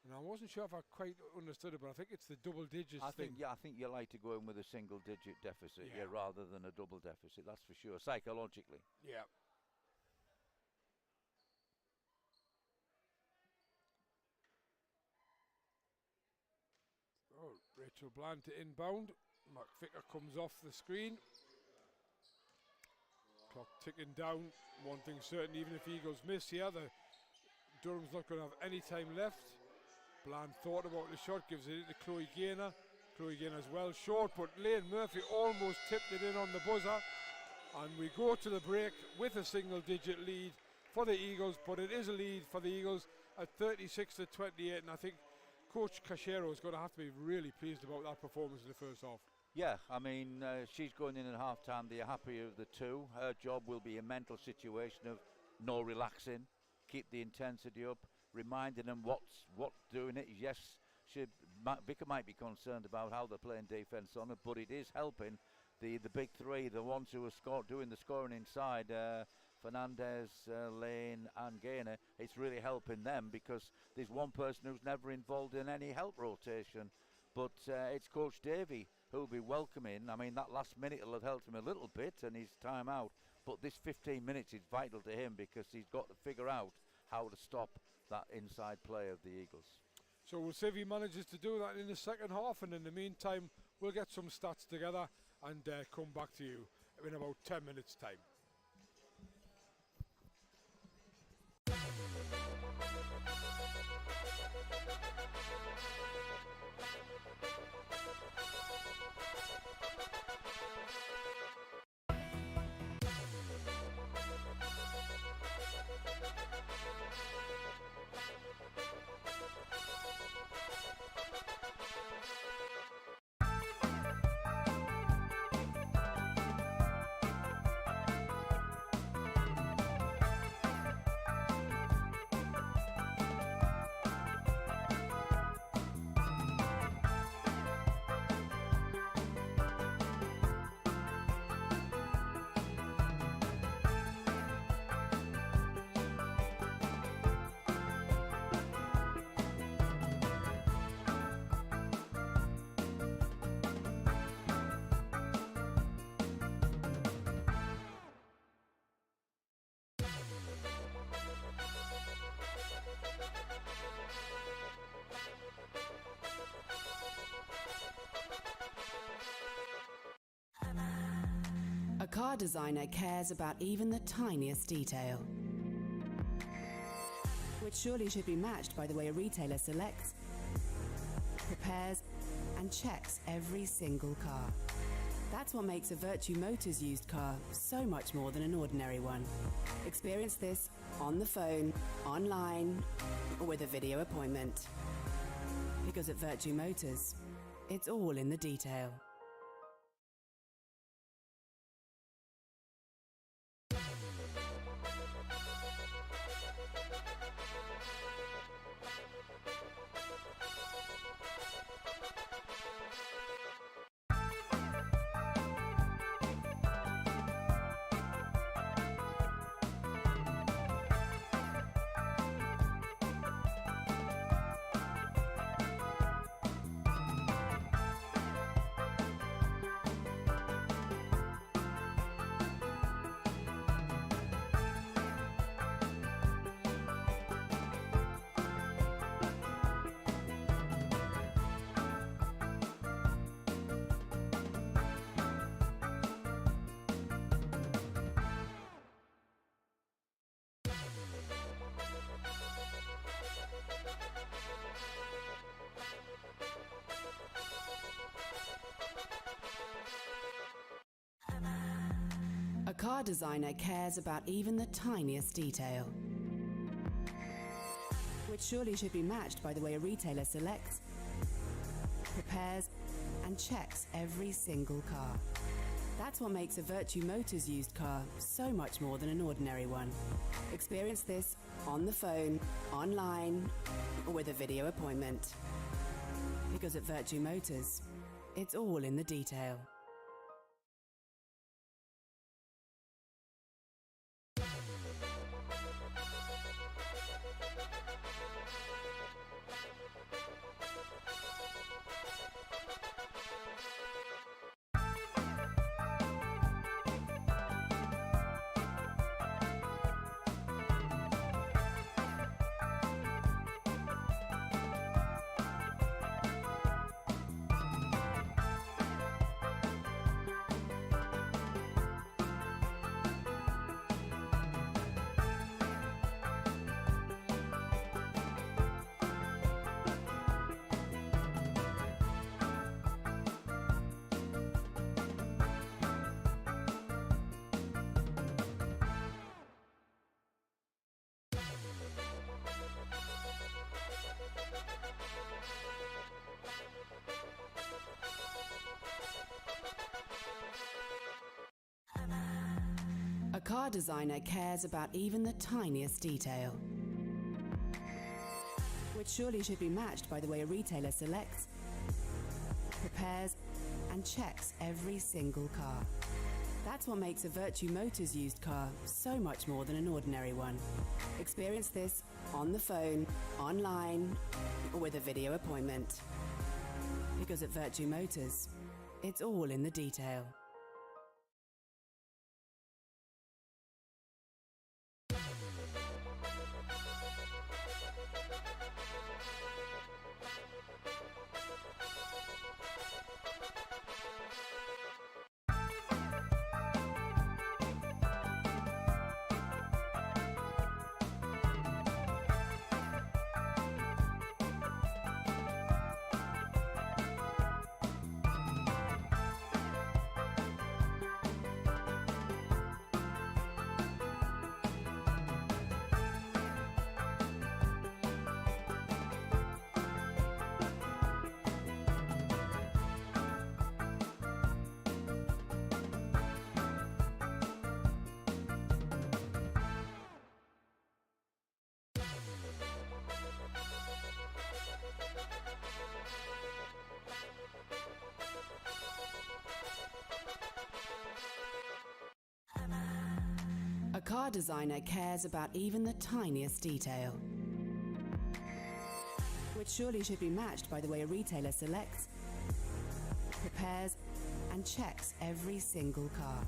And I wasn't sure if I quite understood it, but I think it's the double digits thing. I think you like to go in with a single digit deficit, rather than a double deficit, that's for sure, psychologically. Yeah. Oh, Rachel Bland to inbound. McVicker comes off the screen. Clock ticking down. One thing certain, even if Eagles miss here, Durham's not going to have any time left. Bland thought about the shot, gives it to Chloe Gaynor. Chloe Gaynor as well short, but Lane Murphy almost tipped it in on the buzzer. And we go to the break with a single-digit lead for the Eagles, but it is a lead for the Eagles at 36-28, and I think Coach Cachero is going to have to be really pleased about that performance in the first half. Yeah, I mean, she's going in at half-time, the happier of the two. Her job will be a mental situation of no relaxing, keep the intensity up, reminding them what's doing it. Yes, Vicar might be concerned about how they're playing defence on it, but it is helping the big three, the ones who are doing the scoring inside, Fernandez, Lane and Gaynor. It's really helping them because there's one person who's never involved in any help rotation, but it's Coach Davey who'll be welcoming. I mean, that last minute will have helped him a little bit and his time out, but this 15 minutes is vital to him because he's got to figure out how to stop that inside play of the Eagles. So we'll see if he manages to do that in the second half, and in the meantime we'll get some stats together and come back to you in about 10 minutes time. A car designer cares about even the tiniest detail, which surely should be matched by the way a retailer selects, prepares, and checks every single car. That's what makes a Vertu Motors used car so much more than an ordinary one. Experience this on the phone, online, or with a video appointment. Because at Vertu Motors, it's all in the detail. A car designer cares about even the tiniest detail, which surely should be matched by the way a retailer selects, prepares, and checks every single car. That's what makes a Vertu Motors used car so much more than an ordinary one. Experience this on the phone, online, or with a video appointment. Because at Vertu Motors, it's all in the detail. A car designer cares about even the tiniest detail, which surely should be matched by the way a retailer selects, prepares, and checks every single car. That's what makes a Vertu Motors used car so much more than an ordinary one. Experience this on the phone, online, or with a video appointment. Because at Vertu Motors, it's all in the detail. A car designer cares about even the tiniest detail, which surely should be matched by the way a retailer selects, prepares, and checks every single car.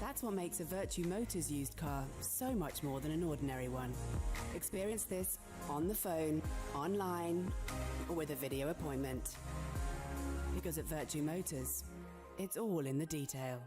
That's what makes a Vertu Motors used car so much more than an ordinary one. Experience this on the phone, online, or with a video appointment. Because at Vertu Motors, it's all in the detail.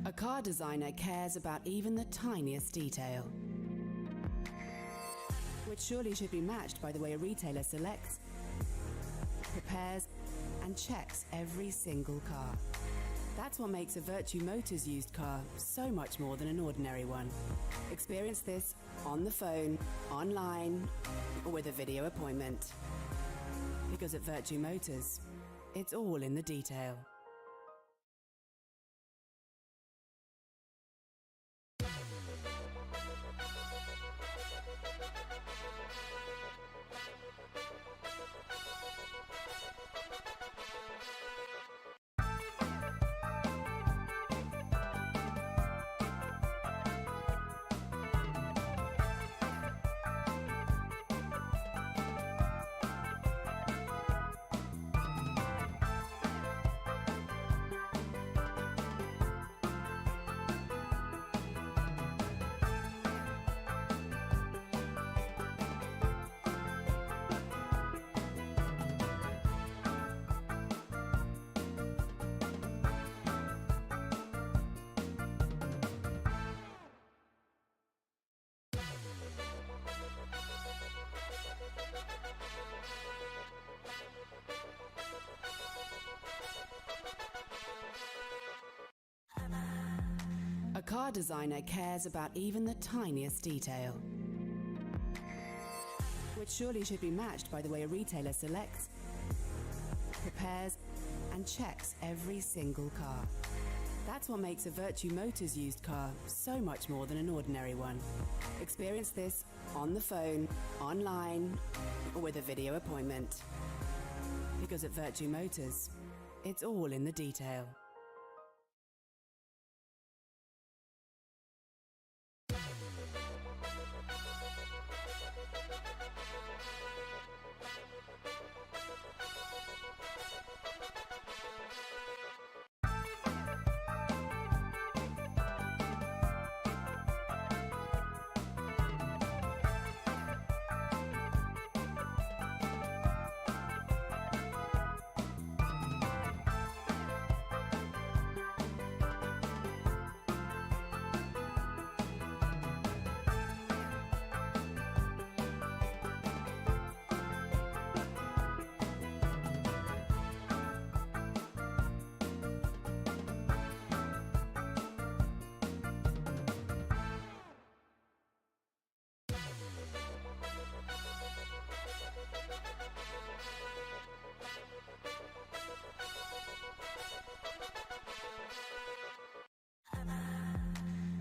A car designer cares about even the tiniest detail, which surely should be matched by the way a retailer selects, prepares, and checks every single car. That's what makes a Vertu Motors used car so much more than an ordinary one. Experience this on the phone, online, or with a video appointment. Because at Vertu Motors, it's all in the detail. car designer cares about even the tiniest detail, which surely should be matched by the way a retailer selects, prepares, and checks every single car. That's what makes a Vertu Motors used car so much more than an ordinary one. Experience this on the phone, online, or with a video appointment. Because at Vertu Motors, it's all in the detail.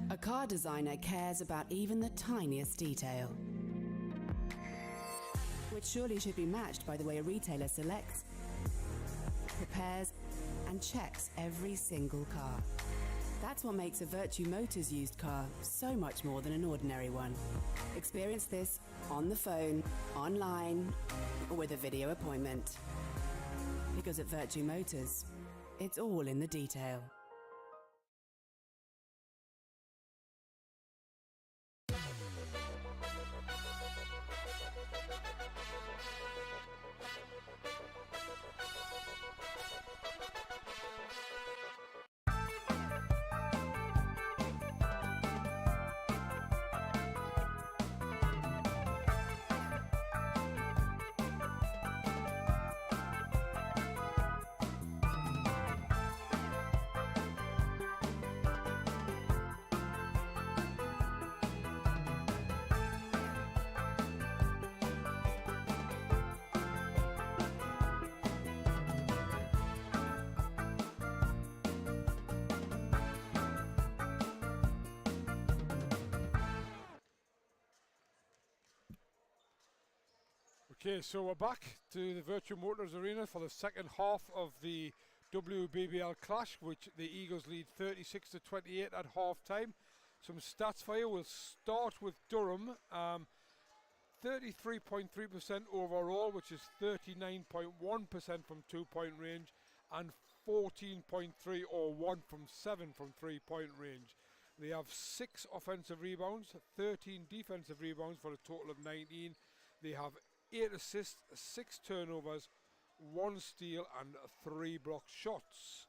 A car designer cares about even the tiniest detail, which surely should be matched by the way a retailer selects, prepares, and checks every single car. That's what makes a Vertu Motors used car so much more than an ordinary one. Experience this on the phone, online, or with a video appointment. Because at Vertu Motors, it's all in the detail. Okay, so we're back to the Vertu Motors Arena for the second half of the WBBL clash, which the Eagles lead 36-28 at half time. Some stats for you. We'll start with Durham. 33.3% overall, which is 39.1% from 2-point range, and 14.3 or 1 from 7 from 3-point range. They have 6 offensive rebounds, 13 defensive rebounds for a total of 19. They have 8 assists, 6 turnovers, 1 steal and 3 block shots.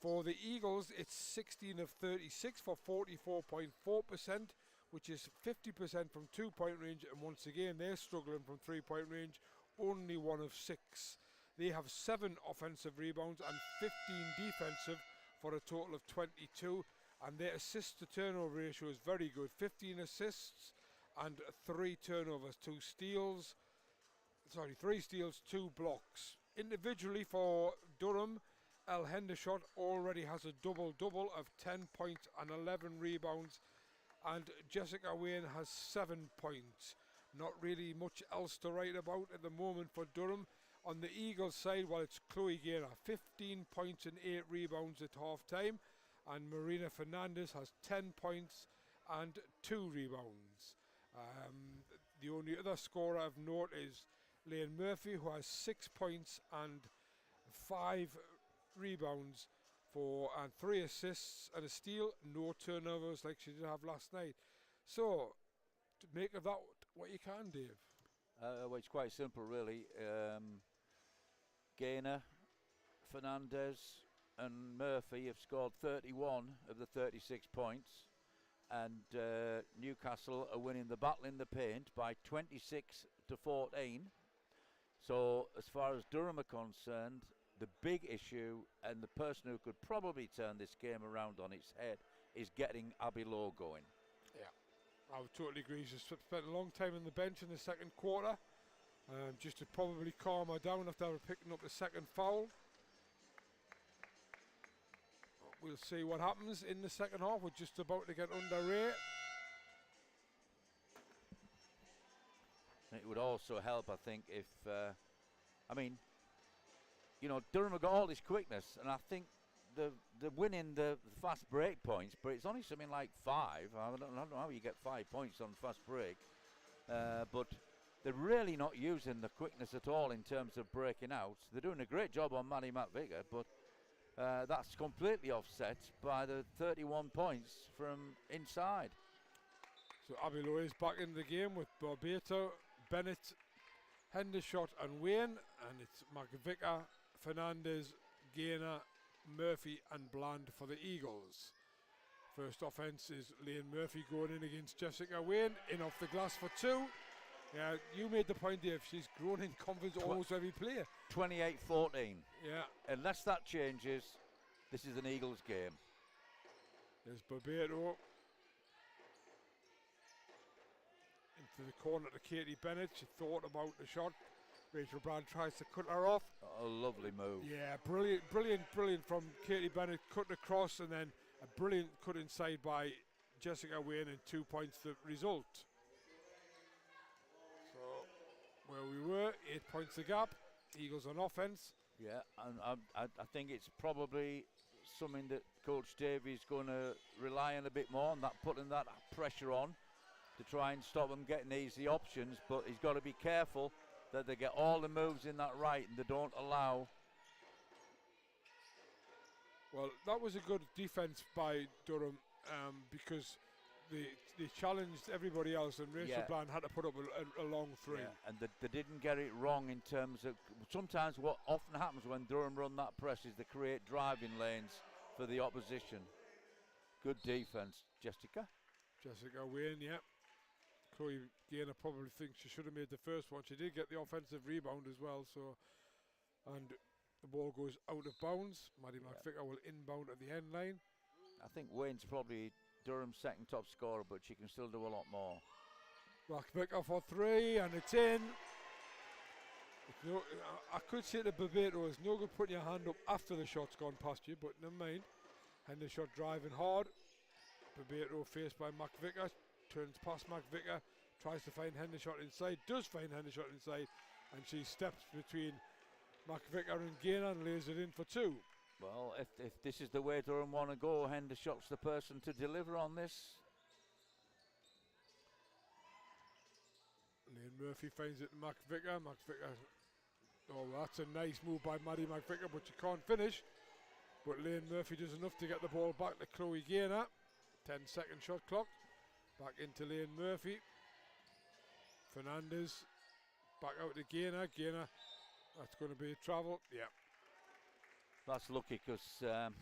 For the Eagles, it's 16 of 36 for 44.4%, which is 50% from 2-point range, and once again they're struggling from 3-point range, only 1 of 6. They have 7 offensive rebounds and 15 defensive for a total of 22, and their assist to turnover ratio is very good, 15 assists and 3 turnovers, 3 steals, 2 blocks. Individually for Durham, El Hendershot already has a double-double of 10 points and 11 rebounds, and Jessica Wayne has 7 points. Not really much else to write about at the moment for Durham. On the Eagles side, well, it's Chloe Gaynor, 15 points and 8 rebounds at half time, and Marina Fernandez has 10 points and 2 rebounds. The only other scorer of note is Lane Murphy, who has 6 points and 5 rebounds and 3 assists and a steal, no turnovers like she did have last night. So, to make of that what you can, Dave. Well, it's quite simple, really. Gaynor, Fernandez, and Murphy have scored 31 of the 36 points, and Newcastle are winning the battle in the paint by 26-14. So, as far as Durham are concerned, the big issue and the person who could probably turn this game around on its head is getting Abbey Lowe going. Yeah, I would totally agree. She's spent a long time on the bench in the second quarter, just to probably calm her down after picking up the second foul. We'll see what happens in the second half. We're just about to get underway. It would also help, I think, if Durham have got all this quickness, and I think they're winning the fast break points, but it's only something like 5. I don't know how you get 5 points on fast break, but they're really not using the quickness at all in terms of breaking out. They're doing a great job on Maddie McVicker, but that's completely offset by the 31 points from inside. So Abbey Lowe is back in the game with Barbato, Bennett, Hendershot and Wayne, and it's McVicker, Fernandez, Gaynor, Murphy and Bland for the Eagles. First offence is Lane Murphy going in against Jessica Wayne, in off the glass for 2. Yeah, you made the point, Dave, she's grown in confidence almost every player. 28-14. Yeah. Unless that changes, this is an Eagles game. There's Barbato. Into the corner to Katie Bennett. She thought about the shot. Rachel Brand tries to cut her off. A lovely move. Yeah, brilliant from Katie Bennett, cutting across, and then a brilliant cut inside by Jessica Wayne, and 2 points the result. So where we were, 8 points the gap. Eagles on offense. Yeah, and I think it's probably something that Coach Davies going to rely on a bit more, on that, putting that pressure on to try and stop them getting easy options, but he's got to be careful that they get all the moves in that right and they don't allow. Well, that was a good defense by Durham, because they challenged everybody else, and Rachel Bland had to put up a long 3. Yeah, and they didn't get it wrong in terms of, sometimes what often happens when Durham run that press is they create driving lanes for the opposition. Good defense, Jessica Wayne, yeah. Chloe Gaynor probably thinks she should have made the first one. She did get the offensive rebound as well, so, and the ball goes out of bounds. Maddie McVicker will inbound at the end line. I think Wayne's probably Durham's second top scorer, but she can still do a lot more. McVicker for 3, and it's in. I could say to Barbato, it's no good putting your hand up after the shot's gone past you, but never mind. Hendershot driving hard. Barbato faced by McVicker. Turns past McVicker, tries to find Hendershot inside, does find Hendershot inside, and she steps between McVicker and Gaynor and lays it in for 2. Well, if this is the way Durham want to go, Hendershot's the person to deliver on this. Lane Murphy finds it to McVicker. Oh, that's a nice move by Maddie McVicker, but she can't finish. But Lane Murphy does enough to get the ball back to Chloe Gaynor. 10-second shot clock. Back into Lane Murphy. Fernandez back out to Gaynor. Gaynor, that's going to be a travel. Yeah. That's lucky because that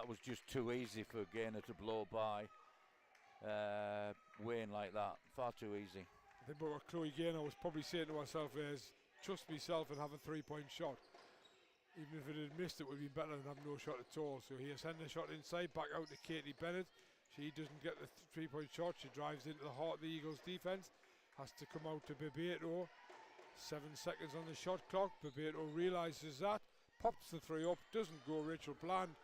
was just too easy for Gaynor to blow by Wayne like that. Far too easy. I think what Chloe Gaynor was probably saying to herself is, trust myself and have a 3-point shot. Even if it had missed, it would be better than have no shot at all. So here's Hendershot inside, back out to Katie Bennett. She doesn't get the 3-point shot. She drives into the heart of the Eagles defense. Has to come out to Barbato. 7 seconds on the shot clock. Barbato realizes that. Pops the 3 up. Doesn't go. Rachel Bland.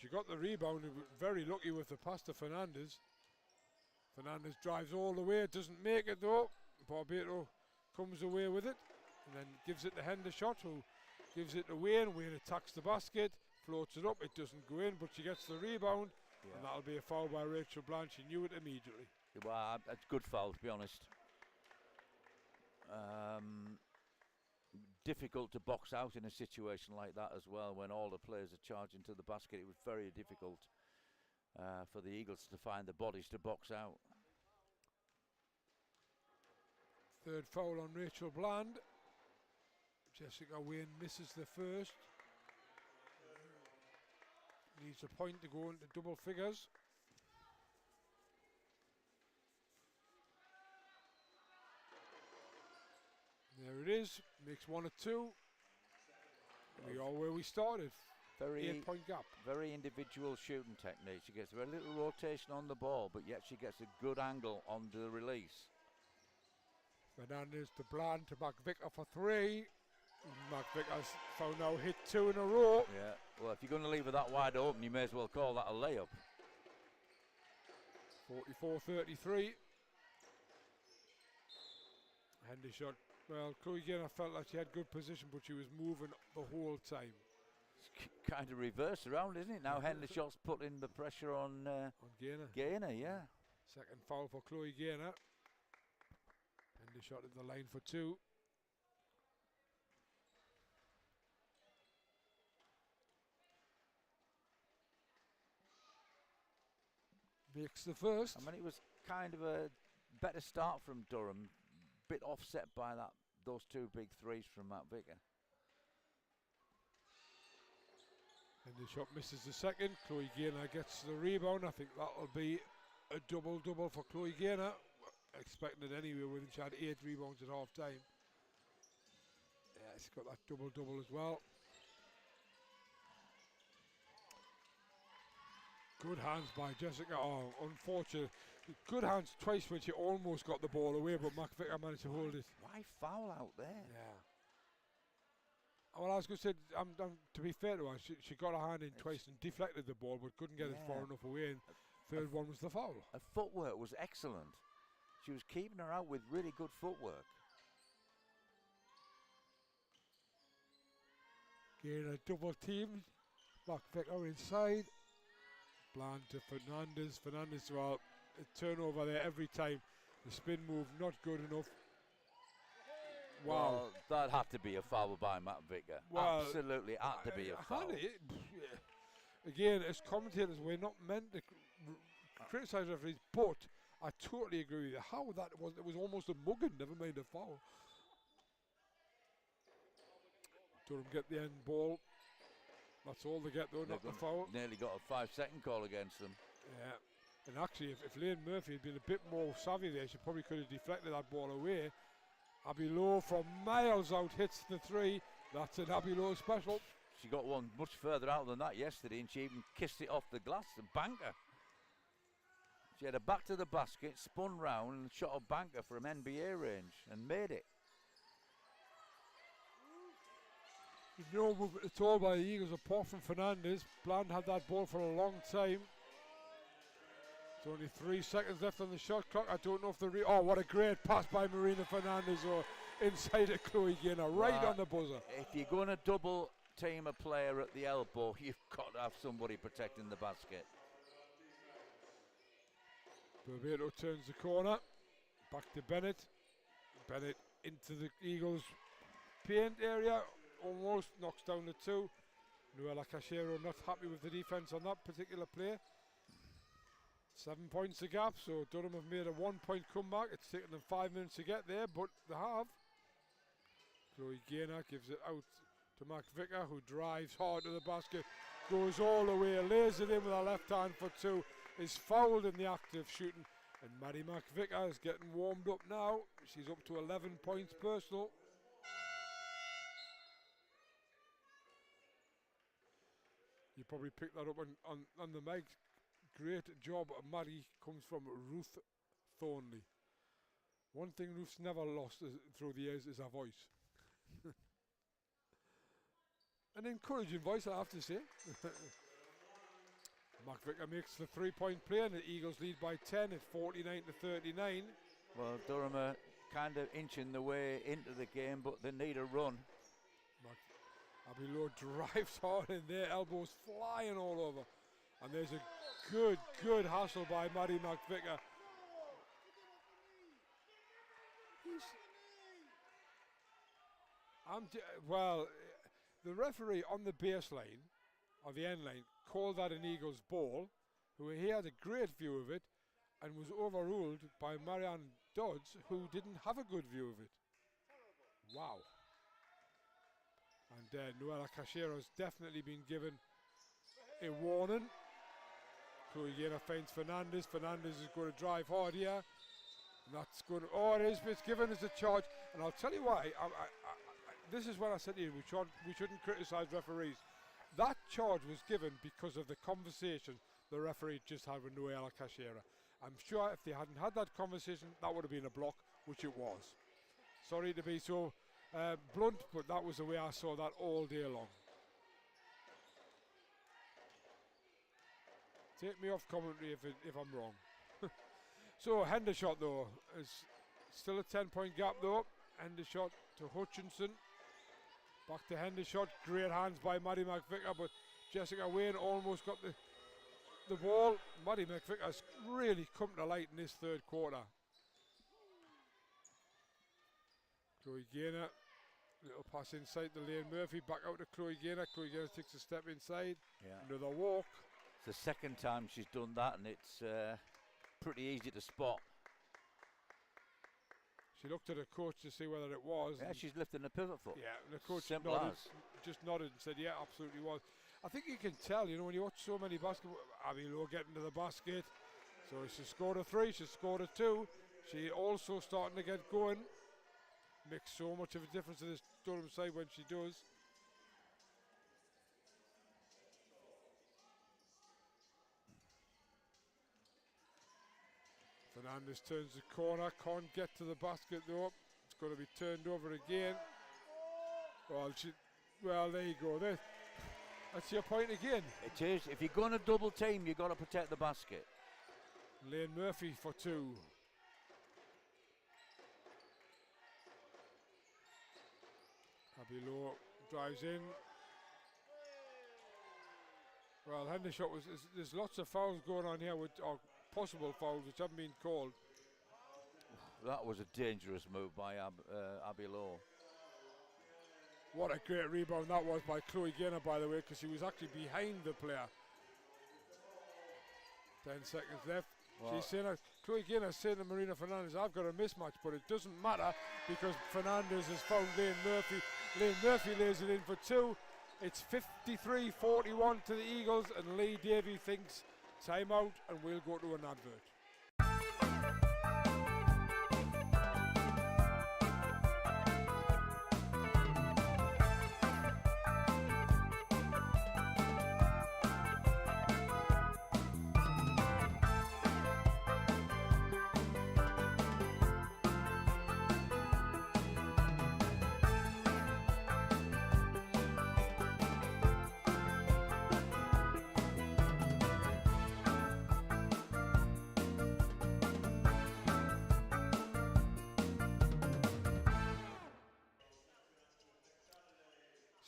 She got the rebound. Very lucky with the pass to Fernandez. Fernandez drives all the way. Doesn't make it though. Barbato comes away with it. And then gives it to Hendershot, who gives it to Wayne. Wayne attacks the basket. Floats it up. It doesn't go in, but she gets the rebound. Yeah. And that'll be a foul by Rachel Bland. She knew it immediately. Well, that's a good foul, to be honest. Difficult to box out in a situation like that as well, when all the players are charging to the basket. It was very difficult for the Eagles to find the bodies to box out. Third foul on Rachel Bland. Jessica Wayne misses the first. Needs a point to go into double figures. There it is. Makes 1 or 2. We are where we started. Very 8-point gap. Very individual shooting technique. She gets very little rotation on the ball, but yet she gets a good angle on the release. Fernandez to Bland to McVicker for 3. McVicker's found now hit 2 in a row. Yeah, well, if you're going to leave it that wide open, you may as well call that a layup. 44-33. Hendershot. Well, Chloe Gaynor felt like she had good position, but she was moving the whole time. It's kind of reversed around, isn't it? Now Hendershot's putting the pressure on Gaynor. Gaynor, yeah. Second foul for Chloe Gaynor. Hendershot at the line for 2. Makes the first. I mean, it was kind of a better start from Durham. Bit offset by those 2 big threes from McVicker. And the shot misses the second. Chloe Gaynor gets the rebound. I think that'll be a double-double for Chloe Gaynor. Expecting it anyway, with she had 8 rebounds at half time. Yeah, she's got that double-double as well. Good hands by Jessica. Oh, unfortunate. Good hands twice when she almost got the ball away, but McVicker managed to hold it. Why foul out there? Yeah. Well, I was going to say, to be fair to her, she got her hand in twice and deflected the ball, but couldn't get it far enough away. And third one was the foul. Her footwork was excellent. She was keeping her out with really good footwork. Gaynor double teamed. McVicker inside. Bland to Fernandez. Fernandez, well, a turnover there every time. The spin move not good enough. Wow. Well, that had to be a foul by McVicker. Well, absolutely had to be a foul. Again, as commentators, we're not meant to criticise referees, but I totally agree with you. How that was, it was almost a mugging, never mind a foul. Durham get the end ball. That's all they get though, not the foul. Nearly got a 5-second call against them. Yeah, and actually if Lane Murphy had been a bit more savvy there, she probably could have deflected that ball away. Abby Lowe from miles out hits the 3. That's an Abby Lowe special. She got one much further out than that yesterday, and she even kissed it off the glass and banker. She had her back to the basket, spun round and shot a banker from NBA range and made it. No movement at all by the Eagles apart from Fernandez. Bland had that ball for a long time. There's only 3 seconds left on the shot clock. I don't know if the oh, what a great pass by Marina Fernandez or inside of Chloe Gaynor, right on the buzzer. If you're going to double team a player at the elbow, you've got to have somebody protecting the basket. Barbato turns the corner. Back to Bennett. Bennett into the Eagles' paint area. Almost knocks down the 2. Noella Cachero not happy with the defense on that particular play. 7 points the gap, so Durham have made a 1-point comeback. It's taken them 5 minutes to get there, but they have. Chloe Gaynor gives it out to McVicker, who drives hard to the basket, goes all the way, lays it in with her left hand for 2, is fouled in the act of shooting, and Maddie McVicker is getting warmed up now. She's up to 11 points personal. You probably picked that up on the mic. Great job. Maddie comes from Ruth Thornley. One thing Ruth's never lost through the years is her voice. An encouraging voice, I have to say. McVicker makes the 3-point play and the Eagles lead by 10 at 49-39. Well, Durham are kind of inching the way into the game, but they need a run. Abby Lowe drives hard in there, elbows flying all over. And there's a good hustle by Maddie McVicker. Well, the referee on the baseline, or the end line, called that an Eagles ball, he had a great view of it, and was overruled by Marianne Dodds, who didn't have a good view of it. Wow. And Noella Cachero's definitely been given a warning. Chloe Gaynor finds Fernandez. Fernandez is going to drive hard here. And that's going to, it's given as a charge. And I'll tell you why. This is what I said to you, we shouldn't criticise referees. that charge was given because of the conversation the referee just had with Noel Cachera. I'm sure if they hadn't had that conversation, that would have been a block, which it was. Sorry to be so blunt, but that was the way I saw that all day long. Take me off commentary if I'm wrong. So Hendershot though is still a 10-point gap though. Hendershot to Hutchinson. Back to Hendershot. Great hands by Maddie McVicker, but Jessica Wayne almost got the ball. Maddie McVicker's really come to light in this third quarter. Chloe Gaynor, little pass inside to Lane Murphy, back out to Chloe Gaynor. Chloe Gaynor takes a step inside. Yeah. Another walk. It's the second time she's done that, and it's pretty easy to spot. She looked at her coach to see whether it was. Yeah, she's lifting a pivot foot. Yeah, and the coach just nodded and said, yeah, absolutely was. I think you can tell, you know, when you watch so many basketball, Abby Lowe getting to the basket. So she scored a 3, she scored a 2. She also starting to get going. Makes so much of a difference to this Durham side when she does. Fernandez turns the corner, can't get to the basket though. It's going to be turned over again. Well, there you go. That's your point again. It is. If you're going to double team, you've got to protect the basket. Lane Murphy for 2. Abby Lowe drives in. Well, Hendershot there's lots of fouls going on here, or possible fouls which haven't been called. That was a dangerous move by Abby Lowe. What a great rebound that was by Chloe Gaynor, by the way, because she was actually behind the player. 10 seconds left. Well, she's saying, Chloe Gaynor saying to Marina Fernandez, I've got a mismatch, but it doesn't matter because Fernandez has found Lane Murphy. Lane Murphy lays it in for 2. It's 53-41 to the Eagles, and Lee Davey thinks timeout, and we'll go to an advert.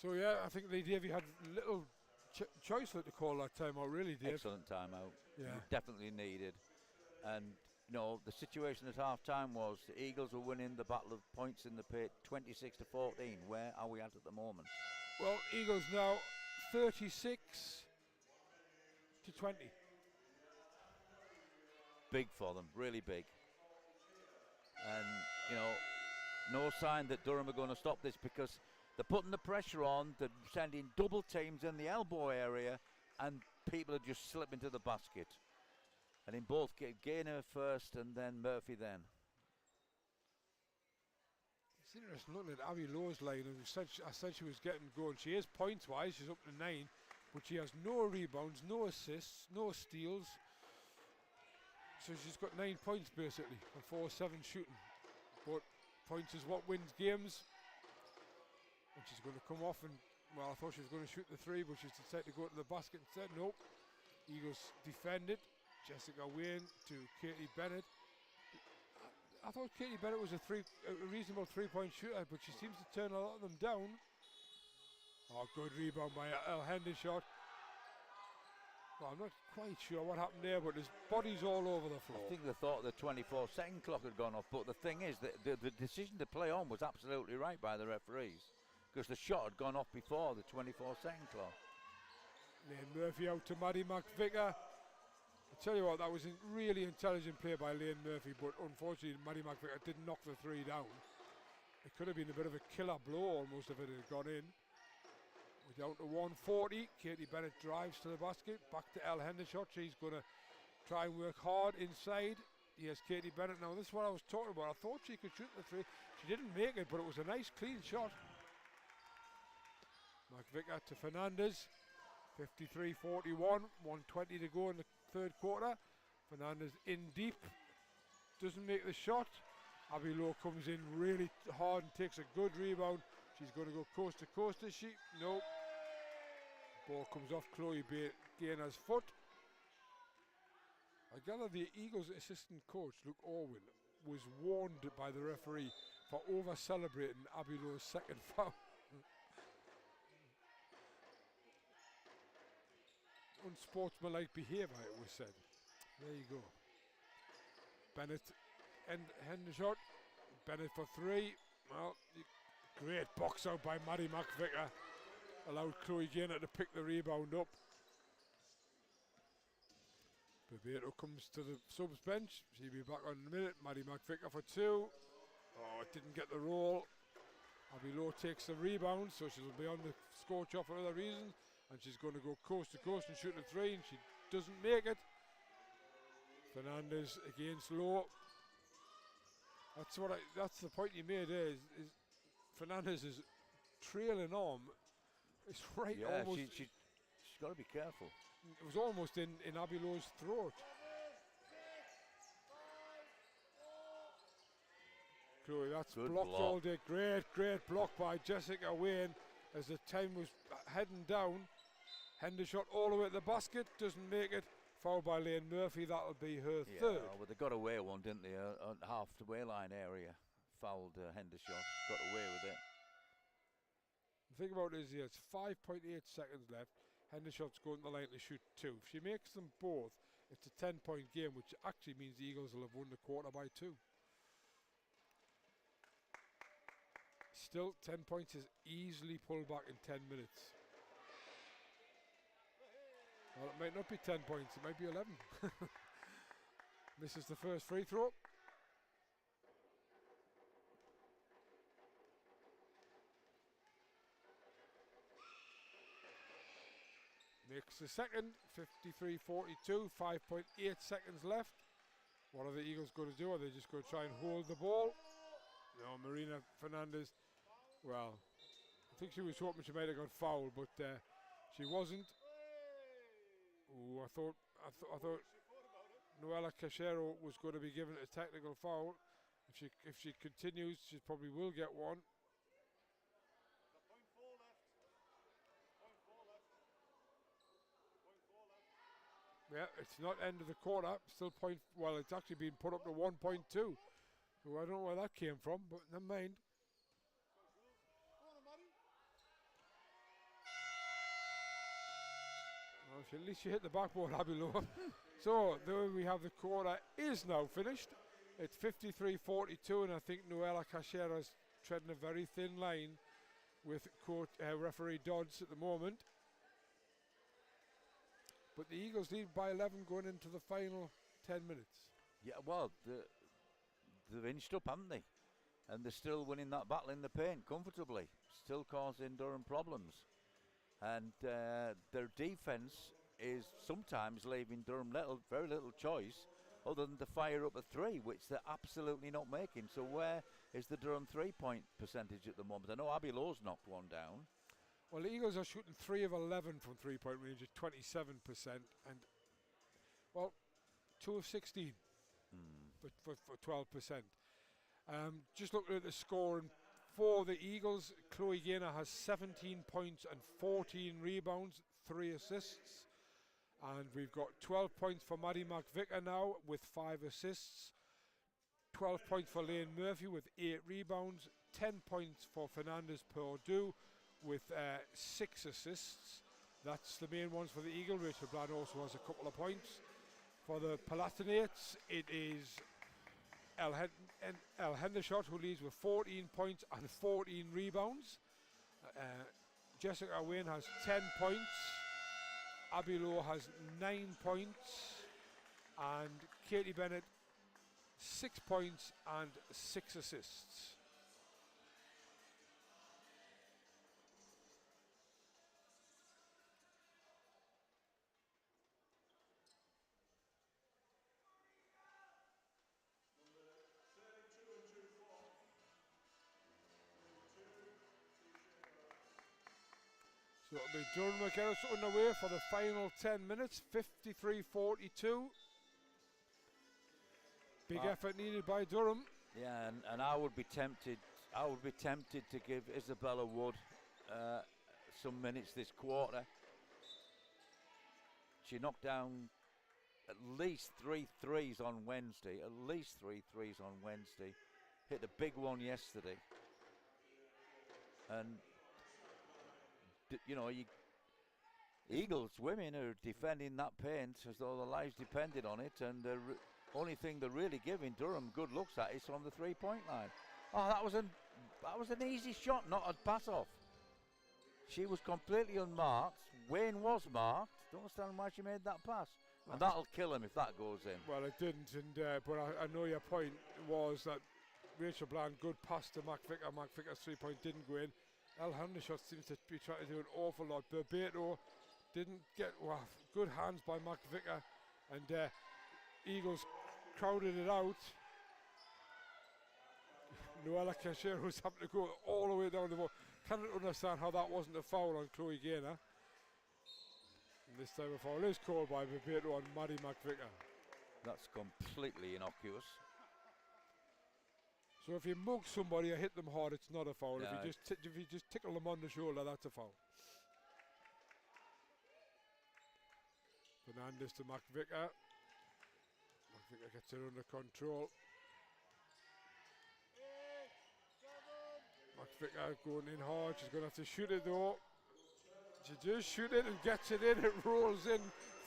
So yeah, I think Lee Davey had little choice to call that timeout, really, Dave. Excellent timeout. Yeah. Definitely needed. And, you know, the situation at half-time was the Eagles were winning the battle of points in the paint 26-14. Where are we at the moment? Well, Eagles now 36-20. Big for them, really big. And, you know, no sign that Durham are going to stop this because they're putting the pressure on, they're sending double teams in the elbow area, and people are just slipping to the basket. And in both, Gaynor first and then Murphy then. It's interesting looking at Abby Lowe's line. And I said she was getting going. She is points-wise, she's up to 9, but she has no rebounds, no assists, no steals. So she's got 9 points basically, and 4-7 shooting. But points is what wins games. And she's going to come off and, well, I thought she was going to shoot the 3, but she's decided to go to the basket instead. Nope. Eagles defended. Jessica Wayne to Katie Bennett. I thought Katie Bennett was a reasonable 3-point shooter, but she seems to turn a lot of them down. Oh, good rebound by Hendershot. Well, I'm not quite sure what happened there, but there's bodies all over the floor. I think they thought the 24-second clock had gone off, but the thing is that the decision to play on was absolutely right by the referees, because the shot had gone off before the 24-second clock. Lane Murphy out to Maddie McVicker. I tell you what, that was a really intelligent play by Lane Murphy, but unfortunately Maddie McVicker didn't knock the 3 down. It could have been a bit of a killer blow almost if it had gone in. We're down to 140. Katie Bennett drives to the basket. Back to Elle Hendershot. She's going to try and work hard inside. Here's Katie Bennett. Now this is what I was talking about. I thought she could shoot the 3. She didn't make it, but it was a nice clean shot. McVicker to Fernandez. 53-41, 120 to go in the third quarter. Fernandez in deep, doesn't make the shot. Abby Lowe comes in really hard and takes a good rebound. She's going to go coast to coast, is she? Nope. Ball comes off Chloe Gaynor's foot. I gather the Eagles assistant coach, Luke Orwin, was warned by the referee for over-celebrating Abby Lowe's second foul. Unsportsmanlike behaviour, it was said. There you go. Bennett and the shot. Bennett for three. Well, great box out by Maddie McVicker. Allowed Chloe Gaynor to pick the rebound up. Bebeto comes to the subs bench. She'll be back on in a minute. Maddie McVicker for two. Oh, it didn't get the roll. Abby Lowe takes the rebound, so she'll be on the score chart for other reasons. And she's going to go coast to coast and shoot a three, and she doesn't make it. Fernandez against Lowe. That's the point you made there. Is Fernandez is trailing on. It's right almost. She's got to be careful. It was almost in Abby Lowe's throat. Chloe, that's good blocked block all day. Great block by Jessica Wayne as the time was heading down. Hendershot all the way to the basket, doesn't make it. Foul by Lane Murphy, that'll be her third. Well, they got away one, didn't they? On half the way line area. Fouled Hendershot, got away with it. The thing about it is, it's 5.8 seconds left. Hendershot's going to the line to shoot two. If she makes them both, it's a 10-point game, which actually means the Eagles will have won the quarter by two. Still, 10 points is easily pulled back in 10 minutes. Well, it might not be 10 points, it might be 11. Misses the first free throw. Makes the second, 53-42, 5.8 seconds left. What are the Eagles going to do? Are they just going to try and hold the ball? No, Marina Fernandez, well, I think she was hoping she might have got fouled, but she wasn't. Ooh, I thought Noella Cachero was going to be given a technical foul. If she continues, she probably will get one. Yeah, it's not end of the quarter. Still point. Well, it's actually been put up to 1.2. So I don't know where that came from, but never mind. Well, at least you hit the backboard, Abby Lowe. So there we have the quarter is now finished. It's 53-42, and I think Noella Cachera's treading a very thin line with referee Dodds at the moment. But the Eagles lead by 11 going into the final 10 minutes. Yeah, well, they've inched up, haven't they? And they're still winning that battle in the paint comfortably, still causing Durham problems. And their defence is sometimes leaving Durham very little choice other than to fire up a three, which they're absolutely not making. So where is the Durham three-point percentage at the moment? I know Abby Lowe's knocked one down. Well, the Eagles are shooting 3 of 11 from three-point range at 27%, and, well, 2 of 16 for 12%. Just looking at the scoring for the Eagles, Chloe Gaynor has 17 points and 14 rebounds, 3 assists. And we've got 12 points for Maddie McVicker now with 5 assists. 12 points for Lane Murphy with 8 rebounds. 10 points for Fernandez Perdue with 6 assists. That's the main ones for the Eagle. Rachel Bland also has a couple of points. For the Palatinates, it is El Hendershot who leads with 14 points and 14 rebounds. Jessica Wayne has 10 points. Abby Lowe has 9 points. And Katie Bennett 6 points and 6 assists. So So it'll be Durham will get us underway for the final 10 minutes, 53-42. Big effort needed by Durham. Yeah, and I would be tempted. I would be tempted to give Isabella Wood some minutes this quarter. She knocked down at least 3 threes on Wednesday. At least 3 threes on Wednesday. Hit a big one yesterday. And you know, Eagles women are defending that paint as though their lives depended on it, and the only thing they're really giving Durham good looks at is from the 3-point line. Oh, that was an easy shot, not a pass off. She was completely unmarked. Wayne was marked. Don't understand why she made that pass. And that'll kill him if that goes in. Well, it didn't, but I know your point was that Rachel Bland, good pass to McVicker. McVicker's 3-point didn't go in. El Hendershot seems to be trying to do an awful lot. Berbato didn't get, good hands by McVicker, and Eagles crowded it out. Noella Cachero's having to go all the way down the ball. Cannot understand how that wasn't a foul on Chloe Gaynor. And this time a foul is called by Berbato on Maddie McVicker. That's completely innocuous. So if you mug somebody or hit them hard, it's not a foul. No, If you just tickle them on the shoulder, that's a foul. Fernandez to McVicker. McVicker gets it under control. McVicker going in hard. She's going to have to shoot it though. She does shoot it and gets it in. It rolls in.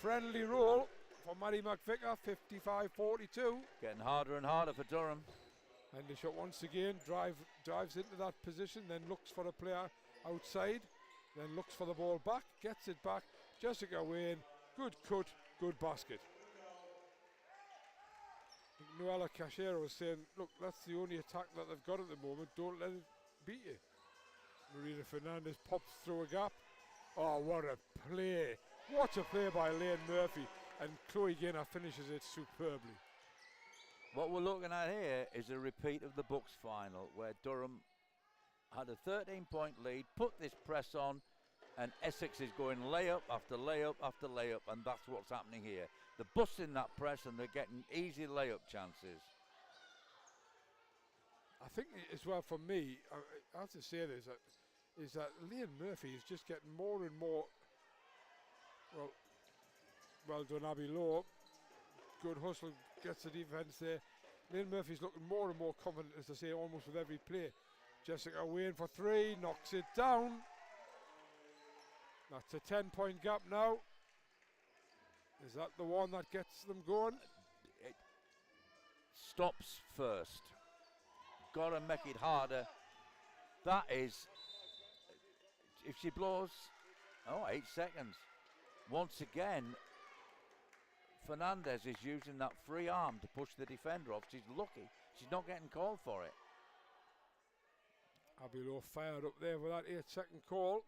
Friendly roll for Maddie McVicker. 55-42. Getting harder and harder for Durham. And the shot once again drives into that position, then looks for a player outside, then looks for the ball back, gets it back. Jessica Wayne, good cut, good basket. Noella Cachero was saying, look, that's the only attack that they've got at the moment. Don't let it beat you. Marina Fernandez pops through a gap. Oh, what a play. What a play by Lane Murphy. And Chloe Gaynor finishes it superbly. What we're looking at here is a repeat of the Bucks final, where Durham had a 13-point lead, put this press on, and Essex is going layup after layup after layup, and that's what's happening here. They're busting that press and they're getting easy layup chances. I think as well for me, I have to say this, is that Liam Murphy is just getting more and more, well done Abby Lowe, good hustle, gets the defense there. Liam Murphy's looking more and more confident, as I say, almost with every play. Jessica Wayne for 3, knocks it down. That's a 10-point gap now. Is that the one that gets them going? It stops first. Gotta make it harder. That is, if she blows, 8 seconds. Once again, Fernandez is using that free arm to push the defender off. She's lucky. She's not getting called for it. Abby Lowe fired up there with that 8-second call.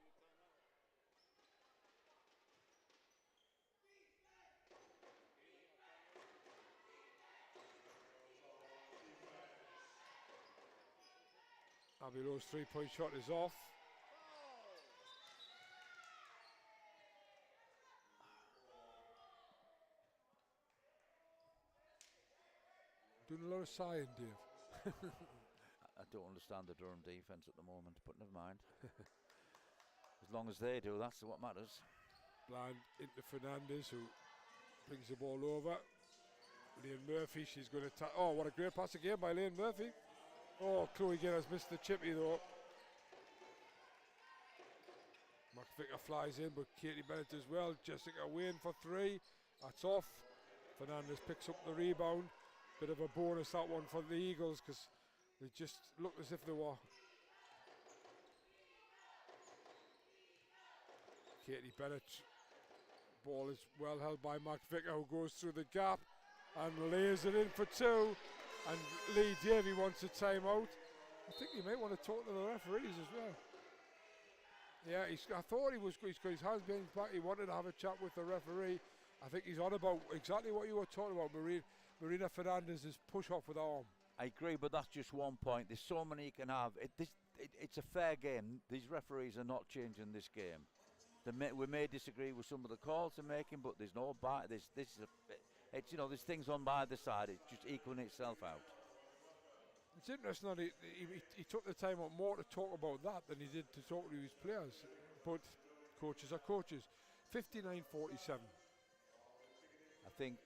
Abby Lowe's 3-point shot is off. Doing a lot of sighing, Dave. I don't understand the Durham defence at the moment, but never mind. As long as they do, that's what matters. Blind into Fernandez, who brings the ball over. Lane Murphy, she's going to oh, what a great pass again by Lane Murphy. Oh, Chloe Gaynor has missed the chippy though. McVicker flies in, but Katie Bennett as well. Jessica Wayne for 3. That's off. Fernandez picks up the rebound. Bit of a bonus that one for the Eagles, because they just looked as if they were. Katie Bennett. Ball is well held by McVicker, who goes through the gap and lays it in for 2. And Lee Davey wants a timeout. I think he might want to talk to the referees as well. Yeah, I thought he's got his hands behind his back. He wanted to have a chat with the referee. I think he's on about exactly what you were talking about, Marina Fernandez's push-off with arm. I agree, but that's just one point. There's so many you can have. It's a fair game. These referees are not changing this game. We may disagree with some of the calls they're making, but there's no it's there's things on by the side. It's just equaling itself out. It's interesting that he took the time out more to talk about that than he did to talk to his players. But coaches are coaches. 59-47. I think.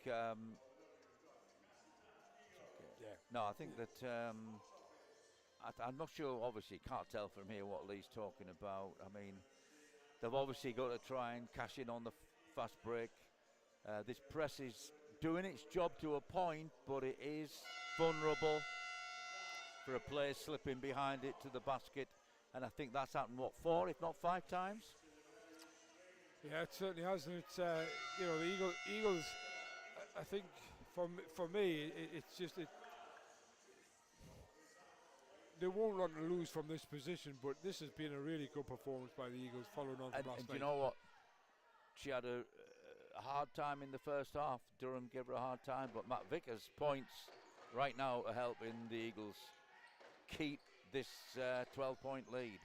No, I think that. I'm not sure. Obviously, can't tell from here what Lee's talking about. I mean, they've obviously got to try and cash in on the fast break. This press is doing its job to a point, but it is vulnerable for a player slipping behind it to the basket. And I think that's happened, 4, if not 5 times? Yeah, it certainly has. And it's, the Eagles, I think for me, it's just... They won't want to lose from this position, but this has been a really good performance by the Eagles following on from last night. And you know what? She had a hard time in the first half. Durham gave her a hard time, but Matt Vickers' points right now are helping the Eagles keep this 12-point lead.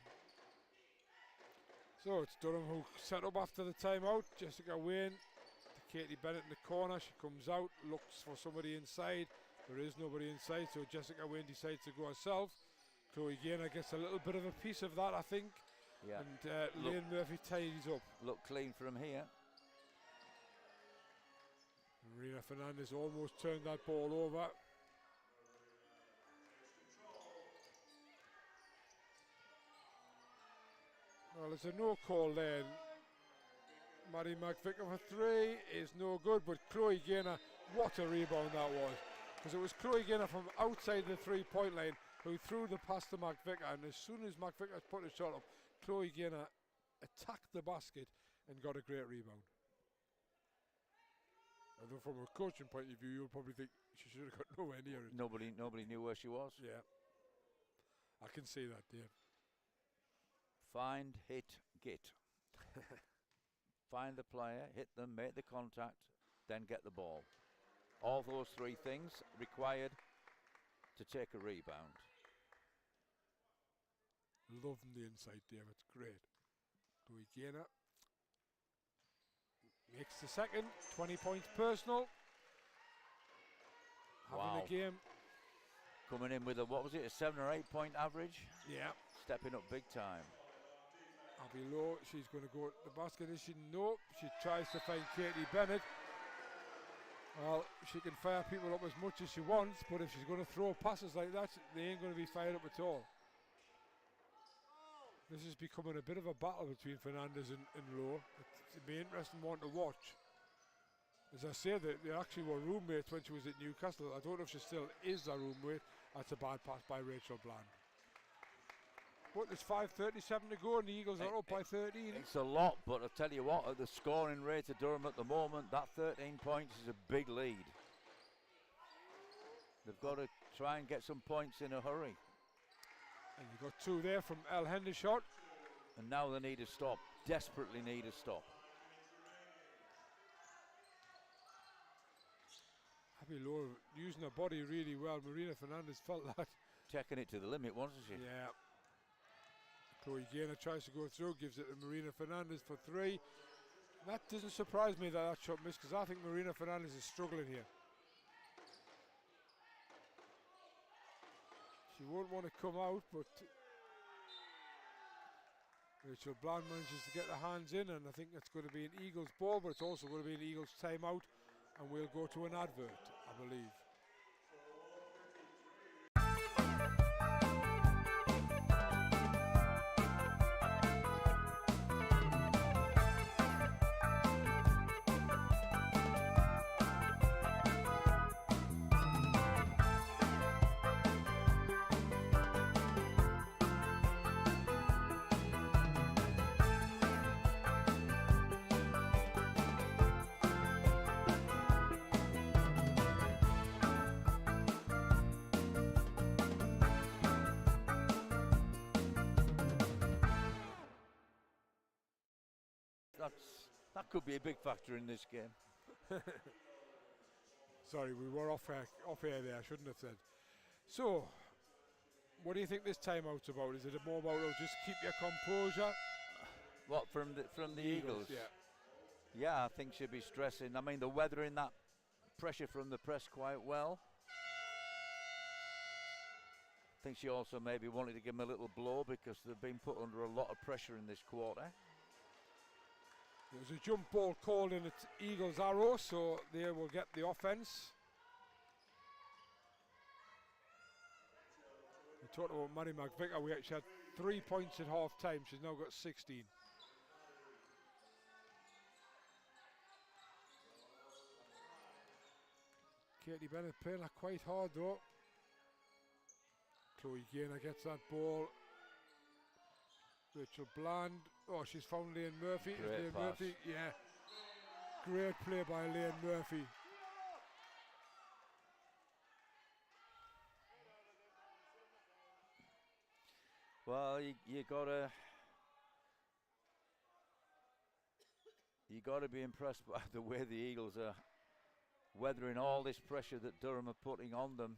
So it's Durham who set up after the timeout. Jessica Wayne to Katie Bennett in the corner. She comes out, looks for somebody inside. There is nobody inside, so Jessica Wayne decides to go herself. Chloe Gaynor gets a little bit of a piece of that, I think. Yeah. And Lane Murphy tidies up. Look clean from here. Marina Fernandez almost turned that ball over. Well, there's a no call there. Maddie McVicker for 3 is no good, but Chloe Gaynor, what a rebound that was. Because it was Chloe Gaynor from outside the 3-point line who threw the pass to McVicker, and as soon as McVicker put a shot up, Chloe Gaynor attacked the basket and got a great rebound. Although from a coaching point of view, you'll probably think she should have got nowhere near it. Nobody knew where she was. Yeah, I can see that, Dave. Find, hit, get. Find the player, hit them, make the contact, then get the ball. All those 3 things required to take a rebound. Loving the inside there, it's great. Chloe Gaynor makes the second, 20 points personal. Having a game. Coming in with a 7 or 8 point average? Yeah. Stepping up big time. Abby Lowe, she's going to go to the basket, is she? No, she tries to find Katie Bennett. Well, she can fire people up as much as she wants, but if she's going to throw passes like that, they ain't going to be fired up at all. This is becoming a bit of a battle between Fernandez and Lowe. It'd be an interesting one to watch. As I say, they actually were roommates when she was at Newcastle. I don't know if she still is a roommate. That's a bad pass by Rachel Bland. But there's 5:37 to go and the Eagles are up by 13. It's a lot, but I'll tell you what, at the scoring rate of Durham at the moment, that 13 points is a big lead. They've got to try and get some points in a hurry. And you've got 2 there from El Hendershot. And now they need a stop, desperately need a stop. Abby Lowe using her body really well. Marina Fernandez felt that. Taking it to the limit, wasn't she? Yeah. Chloe Gaynor tries to go through, gives it to Marina Fernandez for 3. That doesn't surprise me that shot missed, because I think Marina Fernandez is struggling here. She won't want to come out, but Rachel Bland manages to get the hands in, and I think it's going to be an Eagles ball, but it's also going to be an Eagles timeout, and we'll go to an advert, I believe. That could be a big factor in this game. Sorry, we were off air there, I shouldn't have said. So, what do you think this timeout's about? Is it more about just keep your composure? What, from the Eagles? Yeah. Yeah, I think she'll be stressing. I mean, they're weathering that pressure from the press quite well. I think she also maybe wanted to give them a little blow because they've been put under a lot of pressure in this quarter. There was a jump ball called in at Eagles arrow, so they will get the offense. We talked about Mary McVicker. She had 3 points at half time. She's now got 16. Katie Bennett playing that quite hard though. Chloe Gaynor gets that ball. Rachel Bland. Oh, she's found Lane Murphy. Great Lane pass. Murphy? Yeah. Great play by Lane Murphy. Well, you gotta be impressed by the way the Eagles are weathering all this pressure that Durham are putting on them.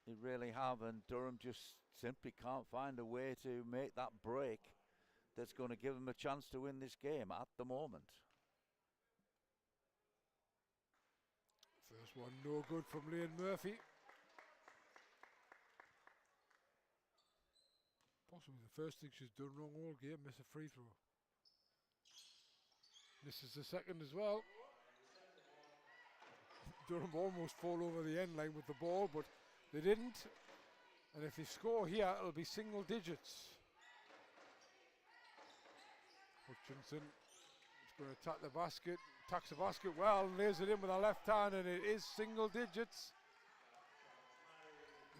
They really have, and Durham just simply can't find a way to make that break that's going to give them a chance to win this game at the moment. First one no good from Lane Murphy. Possibly the first thing she's done wrong all game, miss a free throw. Misses the second as well. Durham almost fall over the end line with the ball, but they didn't. And if they score here, it'll be single digits. Hutchinson is going to attack the basket, attacks the basket well, and lays it in with her left hand, and it is single digits.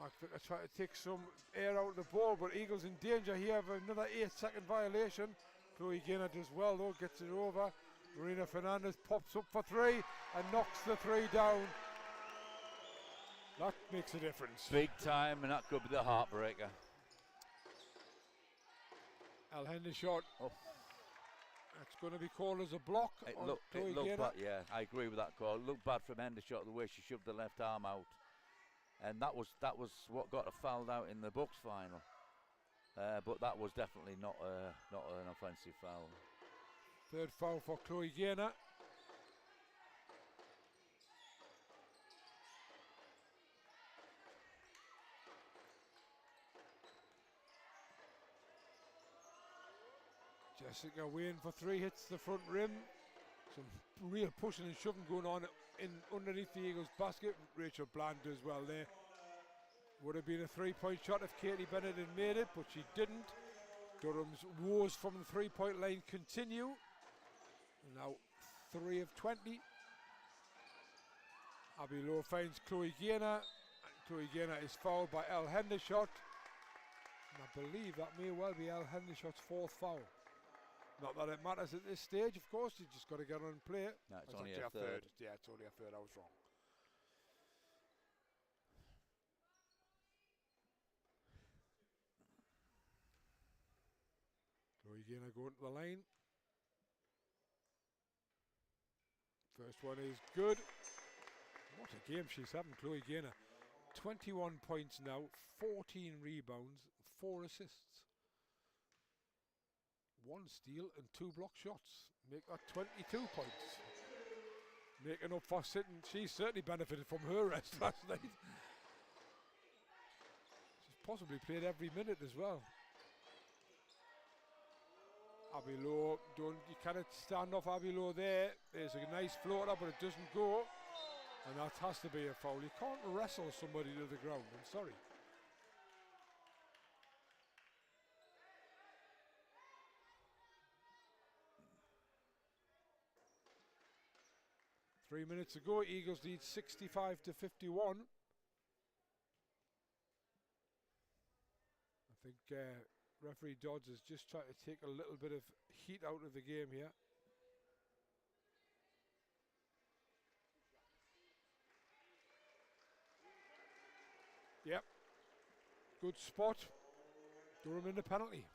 McVicker trying to take some air out of the ball, but Eagles in danger here of another 8-second violation. Chloe Gaynor does well though, gets it over. Marina Fernandez pops up for three and knocks the three down. That makes a difference. Big time, and that could be the heartbreaker. Al Hendershot. Oh. That's going to be called as a block. It on looked Chloe bad, yeah, I agree with that call. It looked bad from Hendershot, the way she shoved the left arm out. And that was what got her fouled out in the Bucks final. But that was definitely not an offensive foul. Third foul for Chloe Gaynor. Jessica Wayne for three, hits the front rim. Some real pushing and shoving going on in underneath the Eagles basket. Rachel Bland does well there. Would have been a 3-point shot if Katie Bennett had made it, but she didn't. Durham's woes from the 3-point line continue. Now 3 of 20. Abby Lowe finds Chloe Gaynor. Chloe Gaynor is fouled by Al Hendershot. And I believe that may well be Al Hendershot's fourth foul. Not that it matters at this stage, of course. You just got to get on and play it. No, it's That's only actually a third. Yeah, it's only a third. I was wrong. Chloe Gaynor going to the line. First one is good. What a game she's having, Chloe Gaynor. 21 points now, 14 rebounds, 4 assists. 1 steal and 2 block shots. Make that 22 points. Making up for sitting. She certainly benefited from her rest last night. She's possibly played every minute as well. Abby Lowe, you cannot stand off Abby Lowe there. There's a nice floater, but it doesn't go. And that has to be a foul. You can't wrestle somebody to the ground. I'm sorry. Three minutes ago, Eagles lead 65-51. I think referee Dodds is just trying to take a little bit of heat out of the game here. Yep. Good spot. Durham in the penalty.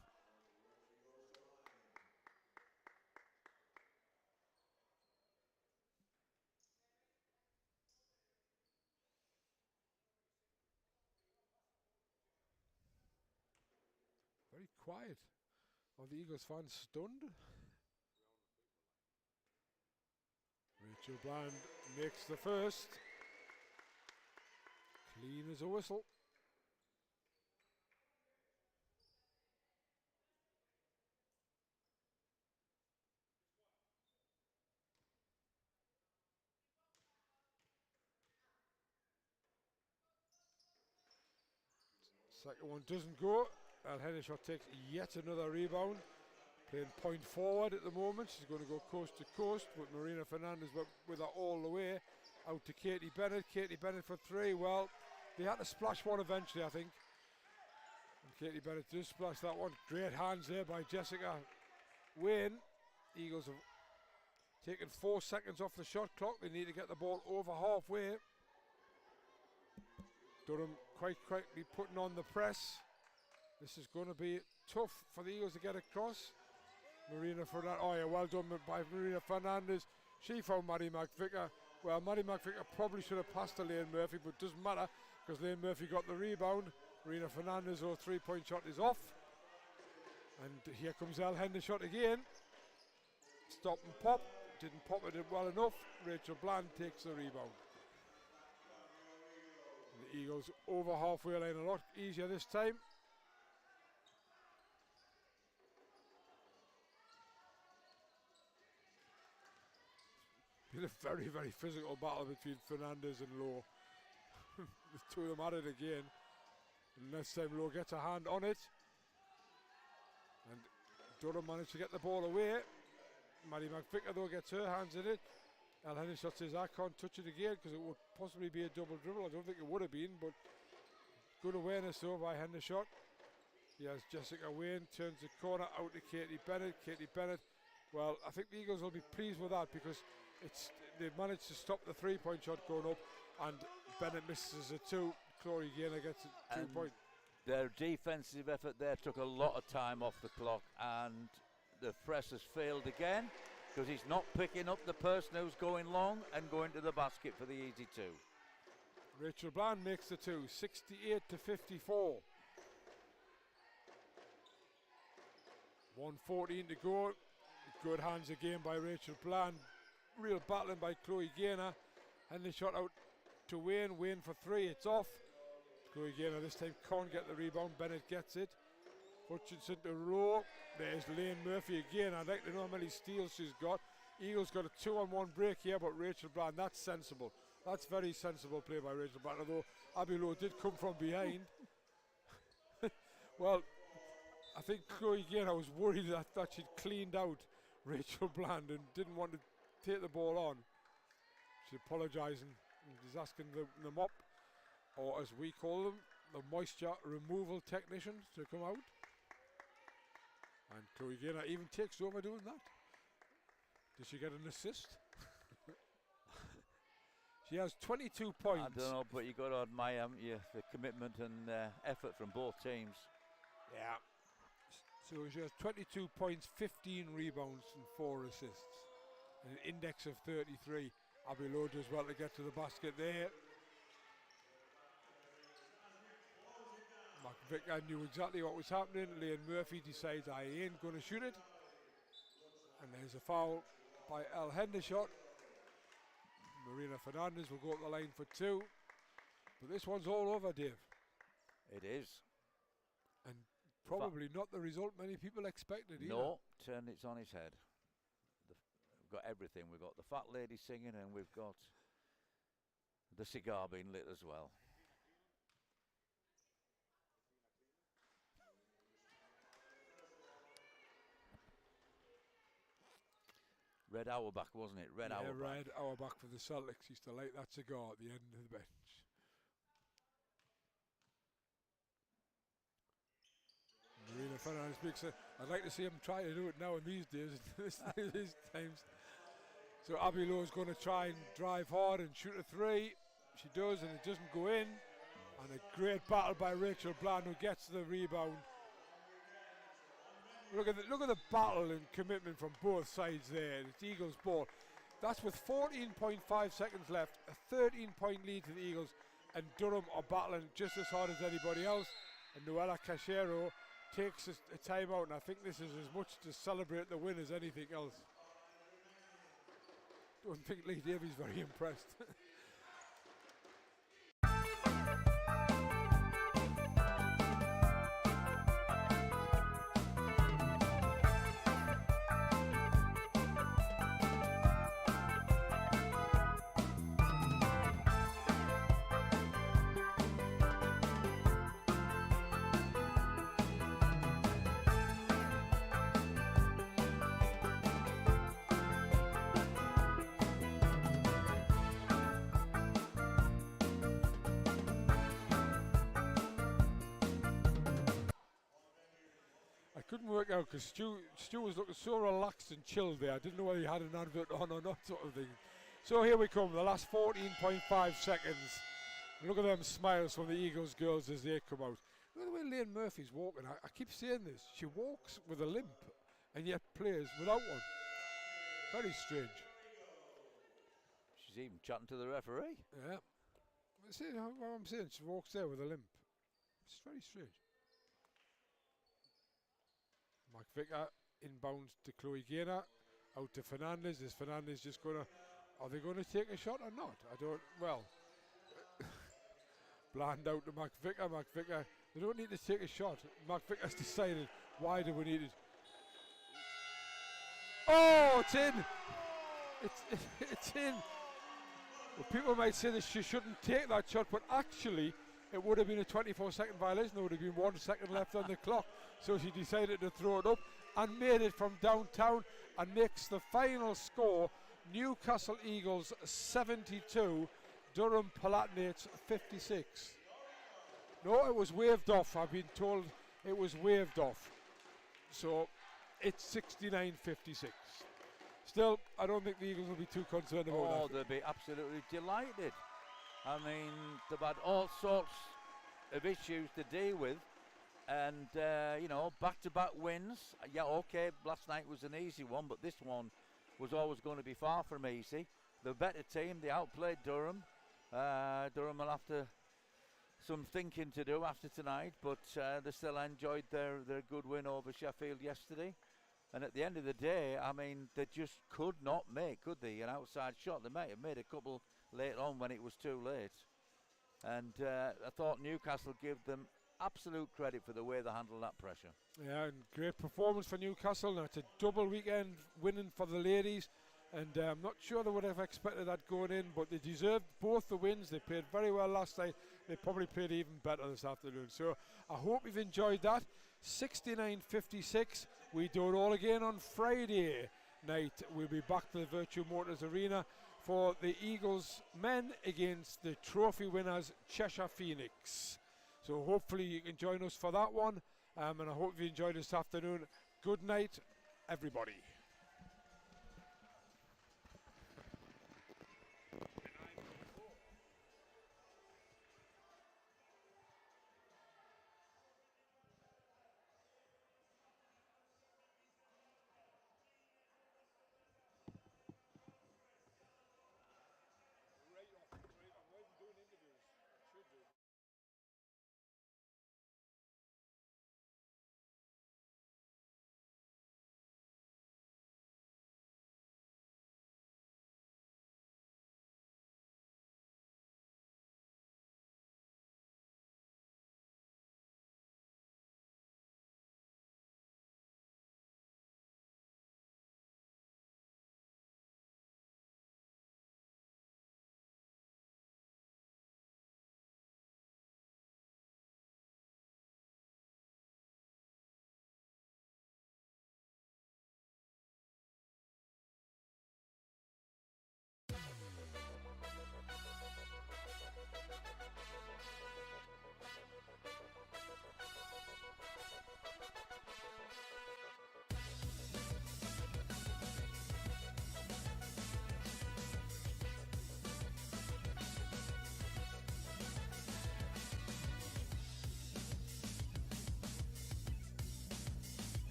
Very quiet Are the Eagles fans stunned? Rachel Bland makes the first. Clean as a whistle. Second one doesn't go. Hendershot takes yet another rebound. Playing point forward at the moment. She's going to go coast to coast, but Marina Fernandez with her all the way. Out to Katie Bennett. Katie Bennett for three. Well, they had to splash one eventually, I think. And Katie Bennett does splash that one. Great hands there by Jessica Wayne. Eagles have taken 4 seconds off the shot clock. They need to get the ball over halfway. Durham quite quickly putting on the press. This is going to be tough for the Eagles to get across. Marina Fernandez, oh yeah, well done by Marina Fernandez. She found Maddie McVicker. Well, Maddie McVicker probably should have passed to Lane Murphy, but it doesn't matter because Lane Murphy got the rebound. Marina Fernandez, her 3-point shot is off. And here comes El Hendershot again. Stop and pop. Didn't pop it in well enough. Rachel Bland takes the rebound. And the Eagles over halfway line a lot easier this time. Been a very, very physical battle between Fernandez and Lowe. The two of them at it again. And next time Lowe gets a hand on it. And Durham managed to get the ball away. Maddie McVicker though gets her hands in it. El Hendershot says I can't touch it again because it would possibly be a double dribble. I don't think it would have been, but good awareness though by Hendershot. Yes, Jessica Wayne turns the corner out to Katie Bennett. Katie Bennett, well, I think the Eagles will be pleased with that because they've managed to stop the 3-point shot going up, and Bennett misses a 2. Chloe Gaynor gets a 2-point. Their defensive effort there took a lot of time off the clock, and the press has failed again because he's not picking up the person who's going long and going to the basket for the easy 2. Rachel Bland makes the 2, 68-54. 1:14 to go. Good hands again by Rachel Bland. Real battling by Chloe Gaynor. And the shot out to Wayne. Wayne for 3. It's off. Chloe Gaynor this time can't get the rebound. Bennett gets it. Hutchinson to Rowe. There's Lane Murphy again. I'd like to know how many steals she's got. Eagles got a 2-on-1 break here, but Rachel Bland, that's sensible. That's very sensible play by Rachel Bland, although Abby Lowe did come from behind. Well, I think Chloe Gaynor was worried that she'd cleaned out Rachel Bland and didn't want to take the ball on. She's apologising and is asking the mop, or as we call them, the moisture removal technician, to come out. And Chloe Gaynor even takes over doing that. Did she get an assist? She has 22 points. I don't know, but you've got to admire the commitment and effort from both teams. Yeah. So she has 22 points, 15 rebounds and 4 assists. And an index of 33. Abby Lowe does well to get to the basket there. McVicker knew exactly what was happening. Lane Murphy decides I ain't going to shoot it. And there's a foul by El Hendershot. Marina Fernandez will go up the line for 2. But this one's all over, Dave. It is. And probably not the result many people expected either. No, turn it on its head. We've got everything. We've got the fat lady singing and we've got the cigar being lit as well. Red Auerbach, wasn't it? Red Auerbach. Red Auerbach for the Celtics. Used to light that cigar at the end of the bench. Marina Fernandez speaks. I'd like to see him try to do it now in these days, these times. So Abby Lowe is going to try and drive hard and shoot a 3. She does, and it doesn't go in. And a great battle by Rachel Bland, who gets the rebound. Look at the battle and commitment from both sides there. It's Eagles ball. That's with 14.5 seconds left, a 13-point lead to the Eagles, and Durham are battling just as hard as anybody else. And Noella Cachero takes a timeout, and I think this is as much to celebrate the win as anything else. Don't think Lee Davies very impressed. I couldn't work out because Stu was looking so relaxed and chilled there. I didn't know whether he had an advert on or not, sort of thing. So here we come, the last 14.5 seconds. Look at them smiles from the Eagles girls as they come out. Look at the way Lane Murphy's walking. I keep saying this. She walks with a limp and yet plays without one. Very strange. She's even chatting to the referee. Yeah. See what I'm saying? She walks there with a limp. It's very strange. McVicker inbounds to Chloe Gaynor, out to Fernandez. Is Fernandez just going to, are they going to take a shot or not? I don't, well, Bland out to McVicker. McVicker, they don't need to take a shot. McVicker's decided, why do we need it? Oh, it's in! It's in! Well, people might say that she shouldn't take that shot, but actually, it would have been a 24-second violation. There would have been 1 second left on the clock. So she decided to throw it up and made it from downtown and makes the final score Newcastle Eagles 72, Durham Palatinates 56. No, it was waved off. I've been told it was waved off. So it's 69-56. Still, I don't think the Eagles will be too concerned about that. Oh, they'll be absolutely delighted. I mean, they've had all sorts of issues to deal with, and you know, back-to-back wins. Yeah, okay, last night was an easy one, but this one was always going to be far from easy. The better team, they outplayed Durham. Durham will have some thinking to do after tonight, but they still enjoyed their good win over Sheffield yesterday. And at the end of the day, I mean, they just could not make, could they, an outside shot. They might have made a couple later on when it was too late. And I thought Newcastle gave them absolute credit for the way they handled that pressure. Yeah, and great performance for Newcastle. Now it's a double weekend winning for the ladies, and I'm not sure they would have expected that going in, but they deserved both the wins. They played very well last night. They probably played even better this afternoon. So I hope you've enjoyed that. 69-56. We do it all again on Friday night. We'll be back to the Vertu Motors Arena for the Eagles men against the trophy winners Cheshire Phoenix. So hopefully you can join us for that one, and I hope you enjoyed this afternoon. Good night, everybody.